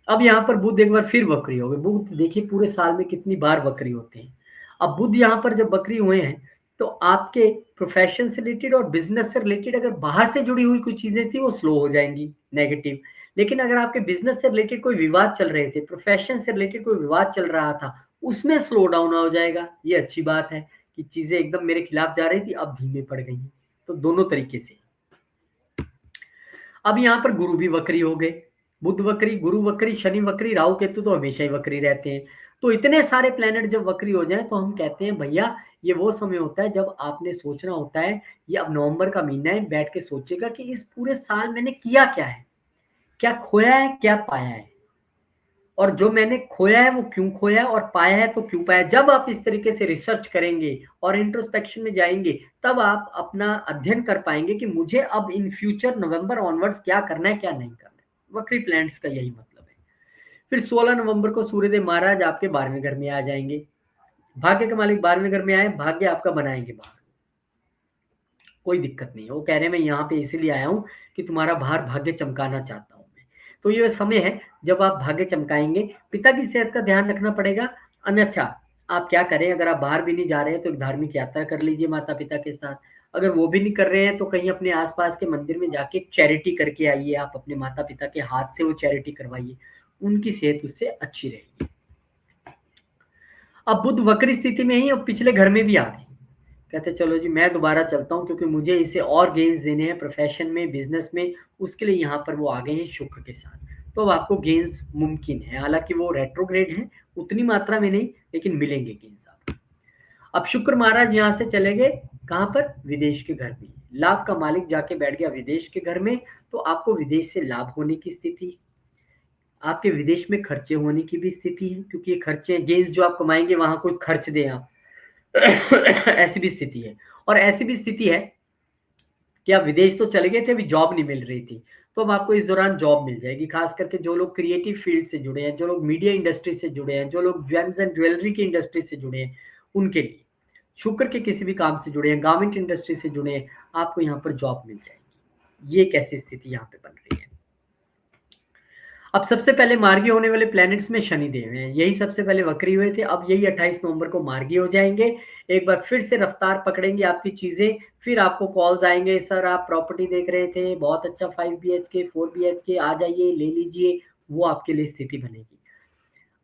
अब यहाँ पर बुध एक बार फिर वक्री हो गए। बुध देखिए पूरे साल में कितनी बार वक्री होते हैं। अब बुध यहाँ पर जब वक्री हुए हैं तो आपके प्रोफेशन से रिलेटेड और बिजनेस से रिलेटेड अगर बाहर से जुड़ी हुई कुछ चीजें थी वो स्लो हो जाएंगी, नेगेटिव। लेकिन अगर आपके बिजनेस से रिलेटेड कोई विवाद चल रहे थे, प्रोफेशन से रिलेटेड कोई विवाद चल रहा था, उसमें स्लो डाउन हो जाएगा। ये अच्छी बात है कि चीजें एकदम मेरे खिलाफ जा रही थी, अब धीमे पड़ गई हैं। तो दोनों तरीके से। अब यहाँ पर गुरु भी वक्री हो गए। बुध वक्री, गुरु वक्री, शनि वक्री, राहु केतु तो हमेशा ही वक्री रहते हैं। तो इतने सारे प्लेनेट जब वक्री हो जाए तो हम कहते हैं भैया ये वो समय होता है जब आपने सोचना होता है, ये अब नवंबर का महीना है, बैठ के सोचेगा कि इस पूरे साल मैंने किया क्या है, क्या खोया है, क्या पाया है, और जो मैंने खोया है वो क्यों खोया है, और पाया है तो क्यों पाया है। जब आप इस तरीके से रिसर्च करेंगे और इंट्रोस्पेक्शन में जाएंगे, तब आप अपना अध्ययन कर पाएंगे कि मुझे अब इन फ्यूचर नवंबर ऑनवर्ड्स क्या करना है, क्या नहीं करना है। वक्री प्लैनेट्स का यही मतलब है। फिर 16 नवंबर को सूर्यदेव महाराज आपके 12वें घर में आ जाएंगे। भाग्य के मालिक 12वें घर में आए, भाग्य आपका बनाएंगे बाहर, कोई दिक्कत नहीं है। वो कह रहे हैं मैं यहाँ पे इसीलिए आया हूँ कि तुम्हारा बाहर भाग्य चमकाना चाहता हूँ मैं। तो ये समय है जब आप भाग्य चमकाएंगे। पिता की सेहत का ध्यान रखना पड़ेगा, अन्यथा आप क्या करें, अगर आप बाहर भी नहीं जा रहे हैं तो एक धार्मिक यात्रा कर लीजिए माता पिता के साथ। अगर वो भी नहीं कर रहे हैं तो कहीं अपने आसपास के मंदिर में जाके चैरिटी करके आइए, आप अपने माता पिता के हाथ से वो चैरिटी करवाइए, उनकी सेहत उससे अच्छी रहेगी। अब बुध वक्री स्थिति में ही अब पिछले घर में भी आ गए। कहते चलो जी मैं दोबारा चलता हूँ क्योंकि मुझे इसे और गेन्स देने हैं प्रोफेशन में, बिजनेस में, उसके लिए यहाँ पर वो आ गए हैं शुक्र के साथ। तो अब आपको गेन्स मुमकिन है, हालांकि वो रेट्रोग्रेड हैं, उतनी मात्रा में नहीं, लेकिन मिलेंगे गेन्स आपको। अब शुक्र महाराज यहाँ से चले गए कहाँ पर, विदेश के घर में। लाभ का मालिक जाके बैठ गया विदेश के घर में, तो आपको विदेश से लाभ होने की स्थिति, आपके विदेश में खर्चे होने की भी स्थिति है, क्योंकि ये खर्चे गेन्स जो आप कमाएंगे वहां कोई खर्च दें आप ऐसी भी स्थिति है। और ऐसी भी स्थिति है कि आप विदेश तो चले गए थे, अभी जॉब नहीं मिल रही थी, तो अब आपको इस दौरान जॉब मिल जाएगी। खास करके जो लोग क्रिएटिव फील्ड से जुड़े हैं, जो लोग मीडिया इंडस्ट्री से जुड़े हैं, जो लोग जेम्स एंड ज्वेलरी की इंडस्ट्री से जुड़े हैं, उनके लिए शुक्र के किसी भी काम से जुड़े हैं, गारमेंट इंडस्ट्री से जुड़े हैं, आपको यहाँ पर जॉब मिल जाएगी। ये कैसी स्थिति यहाँ पे बन रही है। अब सबसे पहले मार्गी होने वाले प्लैनेट्स में शनि देव हैं, यही सबसे पहले वक्री हुए थे, अब यही 28 नवंबर को मार्गी हो जाएंगे। एक बार फिर से रफ्तार पकड़ेंगे आपकी चीजें, फिर आपको कॉल्स आएंगे, सर आप प्रॉपर्टी देख रहे थे, बहुत अच्छा 5 BHK 4 BHK आ जाइए ले लीजिए, वो आपके लिए स्थिति बनेगी।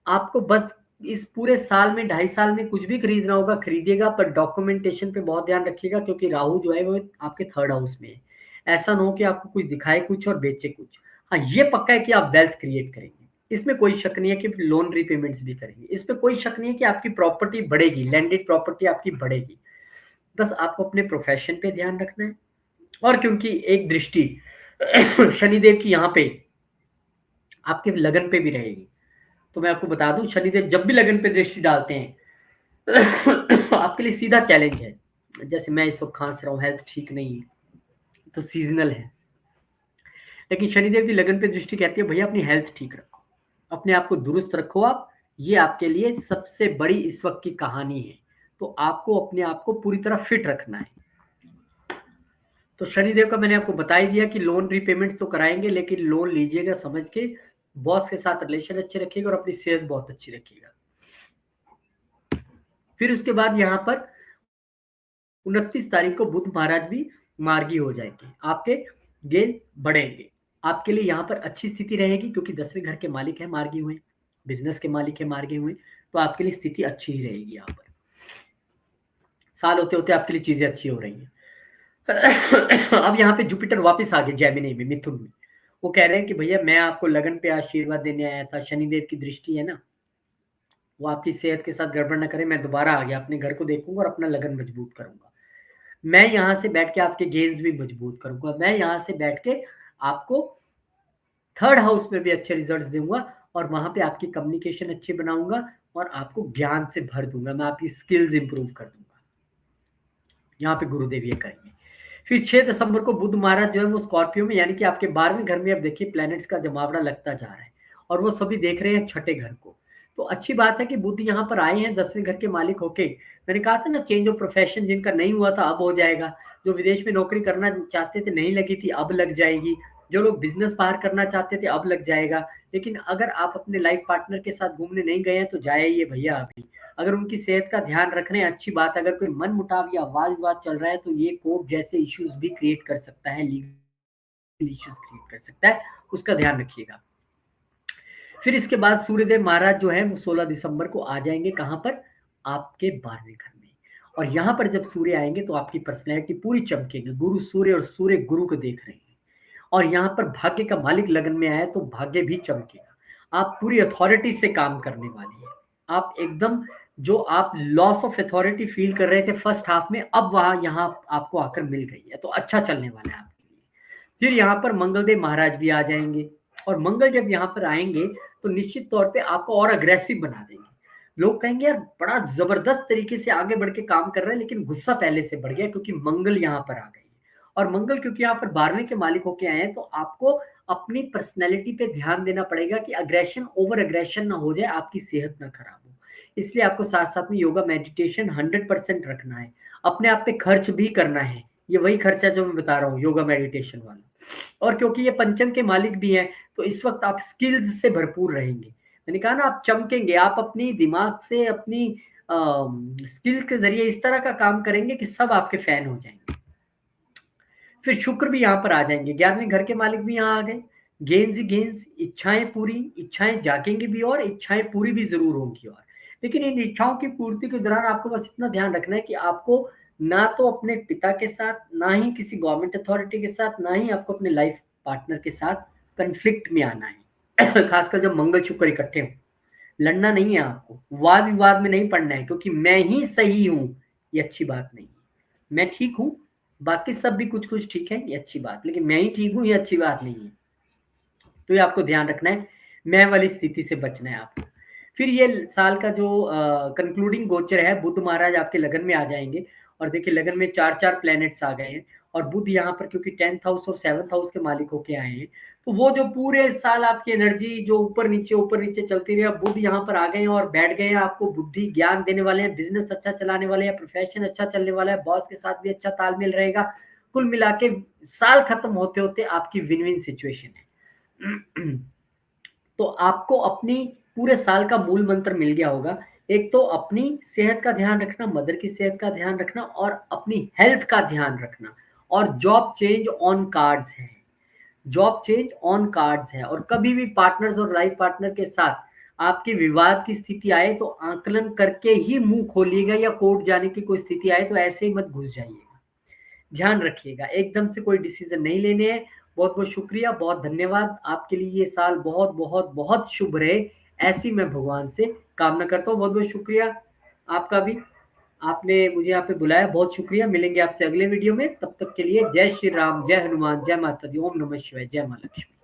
आपको बस इस पूरे साल में 2.5 साल में कुछ भी खरीदना होगा खरीदिएगा, पर डॉक्यूमेंटेशन पे बहुत ध्यान रखिएगा, क्योंकि राहु जो है वो आपके 3rd हाउस में है। ऐसा ना हो कि आपको कुछ दिखाए कुछ और बेचे कुछ। हाँ ये पक्का है कि आप वेल्थ क्रिएट करेंगे, इसमें कोई शक नहीं है कि लोन रीपेमेंट्स भी करेंगे, इसमें कोई शक नहीं है कि आपकी प्रॉपर्टी बढ़ेगी, लैंडेड प्रॉपर्टी आपकी बढ़ेगी। बस आपको अपने प्रोफेशन पे ध्यान रखना है। और क्योंकि एक दृष्टि शनिदेव की यहाँ पे आपके लगन पे भी रहेगी, तो मैं आपको बता दूं शनिदेव जब भी लगन पे दृष्टि डालते हैं आपके लिए सीधा चैलेंज है। जैसे मैं इस वक्त खांस रहा हूँ, हेल्थ ठीक नहीं है, तो सीजनल है, लेकिन शनिदेव की लगन पे दृष्टि कहती है भैया अपनी हेल्थ ठीक रखो, अपने आप को दुरुस्त रखो आप, ये आपके लिए सबसे बड़ी इस वक्त की कहानी है। तो आपको अपने आप को पूरी तरह फिट रखना है। तो शनिदेव का मैंने आपको बता ही दिया कि लोन रीपेमेंट्स तो कराएंगे, लेकिन लोन लीजिएगा समझ के, बॉस के साथ रिलेशन अच्छे रखिएगा और अपनी सेहत बहुत अच्छी रखिएगा। फिर उसके बाद यहाँ पर 29 तारीख को बुध महाराज भी मार्गी हो जाएंगे, आपके गेन्स बढ़ेंगे, आपके लिए यहाँ पर अच्छी स्थिति रहेगी, क्योंकि 10वें घर के मालिक है मार्गी हुए, बिजनेस के मालिक है मार्गी हुए, तो आपके लिए स्थिति अच्छी ही रहेगी। यहाँ पर साल होते होते आपके लिए चीजें अच्छी हो रही हैं। अब यहाँ पे जुपिटर वापस आ गए जेमिनी में, मिथुन में। वो कह रहे हैं कि भैया मैं आपको लगन पे आशीर्वाद देने आया था, शनिदेव की दृष्टि है ना, वो आपकी सेहत के साथ गड़बड़ ना करे, मैं दोबारा आ गया, अपने घर को देखूंगा और अपना लगन मजबूत करूंगा। मैं यहाँ से बैठ के आपके गेन्स भी मजबूत करूंगा, मैं यहाँ से बैठ के आपको 3rd हाउस में भी अच्छे रिजल्ट्स दूंगा, और वहां पे आपकी कम्युनिकेशन अच्छी बनाऊंगा और आपको ज्ञान से भर दूंगा, मैं आपकी स्किल्स इंप्रूव कर दूंगा। यहाँ पे गुरुदेव ये करेंगे। फिर 6 दिसंबर को बुध महाराज जो है वो स्कॉर्पियो में, यानी कि आपके 12वें घर में, अब देखिए प्लैनेट्स का जमावड़ा लगता जा रहा है, और वो सभी देख रहे हैं 6ठे घर को। तो अच्छी बात है कि बुध यहाँ पर आए हैं 10वें घर के मालिक होके। मैंने कहा था ना, चेंज ऑफ प्रोफेशन जिनका नहीं हुआ था अब हो जाएगा, जो विदेश में नौकरी करना चाहते थे नहीं लगी थी अब लग जाएगी, जो लोग बिजनेस बाहर करना चाहते थे अब लग जाएगा। लेकिन अगर आप अपने लाइफ पार्टनर के साथ घूमने नहीं गए हैं तो जाइए भैया अभी। अगर उनकी सेहत का ध्यान रख रहे हैं अच्छी बात, अगर कोई मन मुटाव या वाद विवाद चल रहा है तो ये कोर्ट जैसे इश्यूज भी क्रिएट कर सकता है, लीगल इश्यूज क्रिएट कर सकता है, उसका ध्यान रखिएगा। फिर इसके बाद सूर्यदेव महाराज जो है वो 16 दिसंबर को आ जाएंगे, कहां पर, आपके 12वें घर में। और यहां पर जब सूर्य आएंगे तो आपकी पर्सनैलिटी पूरी चमकेगी। गुरु सूर्य और सूर्य गुरु को देख रहे हैं, और यहाँ पर भाग्य का मालिक लगन में आया तो भाग्य भी चमकेगा। आप पूरी अथॉरिटी से काम करने वाले हैं। आप एकदम, जो आप लॉस ऑफ अथॉरिटी फील कर रहे थे फर्स्ट हाफ में, अब वहां यहाँ आपको आकर मिल गई है, तो अच्छा चलने वाला है आपके लिए। फिर यहाँ पर मंगलदेव महाराज भी आ जाएंगे, और मंगल जब यहाँ पर आएंगे तो निश्चित तौर पे आपको और अग्रेसिव बना देंगे। लोग कहेंगे यार बड़ा जबरदस्त तरीके से आगे बढ़ के काम कर रहे हैं, लेकिन गुस्सा पहले से बढ़ गया क्योंकि मंगल यहाँ पर आ गई। और मंगल क्योंकि यहाँ पर 12वें के मालिक होके आए हैं, तो आपको अपनी पर्सनैलिटी पे ध्यान देना पड़ेगा कि अग्रेशन, ओवर अग्रेशन ना हो जाए, आपकी सेहत ना खराब हो। इसलिए आपको साथ साथ में योगा मेडिटेशन 100% रखना है, अपने आप पे खर्च भी करना है। ये वही खर्चा जो मैं बता रहा हूँ, योगा मेडिटेशन वाला। और क्योंकि ये पंचम के मालिक भी हैं, तो इस वक्त आप स्किल्स से भरपूर रहेंगे। मैंने कहा ना, आप चमकेंगे, आप अपनी दिमाग से, अपनी स्किल के जरिए इस तरह का काम करेंगे कि सब आपके फैन हो जाएंगे। फिर शुक्र भी यहाँ पर आ जाएंगे, 11वें घर के मालिक भी यहाँ आ गए। गेंस ही गेंस, इच्छाएं पूरी, इच्छाएं जागेंगी भी और इच्छाएं पूरी भी जरूर होंगी। और लेकिन इन इच्छाओं की पूर्ति के दौरान आपको बस इतना ध्यान रखना है कि आपको ना तो अपने पिता के साथ, ना ही किसी गवर्नमेंट अथॉरिटी के साथ, ना ही आपको अपने लाइफ पार्टनर के साथ कंफ्लिक्ट में आना है। खासकर जब मंगल शुक्र इकट्ठे हों, लड़ना नहीं है आपको, वाद विवाद में नहीं पड़ना है, क्योंकि मैं ही सही हूं ये अच्छी बात नहीं है। मैं ठीक हूं, बाकी सब भी कुछ कुछ ठीक है, ये अच्छी बात, लेकिन मैं ही ठीक हूं ये अच्छी बात नहीं है। तो ये आपको ध्यान रखना है, मैं वाली स्थिति से बचना है आपको। फिर ये साल का जो कंक्लूडिंग गोचर है, बुध महाराज आपके लगन में आ जाएंगे। और देखिए लगन में 4 प्लैनेट्स आ गए हैं, और बुध यहाँ पर क्योंकि 10th हाउस और 7th हाउस के मालिक होके आए हैं, तो वो जो पूरे साल आपकी एनर्जी जो ऊपर नीचे चलती रही, बुध यहाँ पर आ गए हैं और बैठ गए हैं, आपको बुद्धि ज्ञान देने वाले हैं, बिजनेस अच्छा चलाने वाले हैं, प्रोफेशन अच्छा चलने वाला है, बॉस के साथ भी अच्छा तालमेल रहेगा। कुल मिला के साल खत्म होते होते आपकी विन विन सिचुएशन है। तो आपको अपनी पूरे साल का मूल मंत्र मिल गया होगा। एक तो अपनी सेहत का ध्यान रखना, मदर की सेहत का ध्यान रखना, और अपनी हेल्थ का ध्यान रखना। और जॉब चेंज ऑन कार्ड्स है, जॉब चेंज ऑन कार्ड्स है। और कभी भी पार्टनर्स और लाइफ पार्टनर के साथ आपके विवाद की स्थिति आए तो आकलन करके ही मुंह खोलिएगा, या कोर्ट जाने की कोई स्थिति आए तो ऐसे ही मत घुस जाइएगा। ध्यान रखिएगा, एकदम से कोई डिसीजन नहीं लेने हैं। बहुत बहुत शुक्रिया, बहुत धन्यवाद। आपके लिए ये साल बहुत बहुत बहुत शुभ रहे, ऐसी मैं भगवान से कामना करता हूँ। बहुत बहुत शुक्रिया आपका भी, आपने मुझे यहाँ पे बुलाया, बहुत शुक्रिया। मिलेंगे आपसे अगले वीडियो में, तब तक के लिए जय श्री राम, जय हनुमान, जय माता दी, ओम नमः शिवाय, जय मां लक्ष्मी।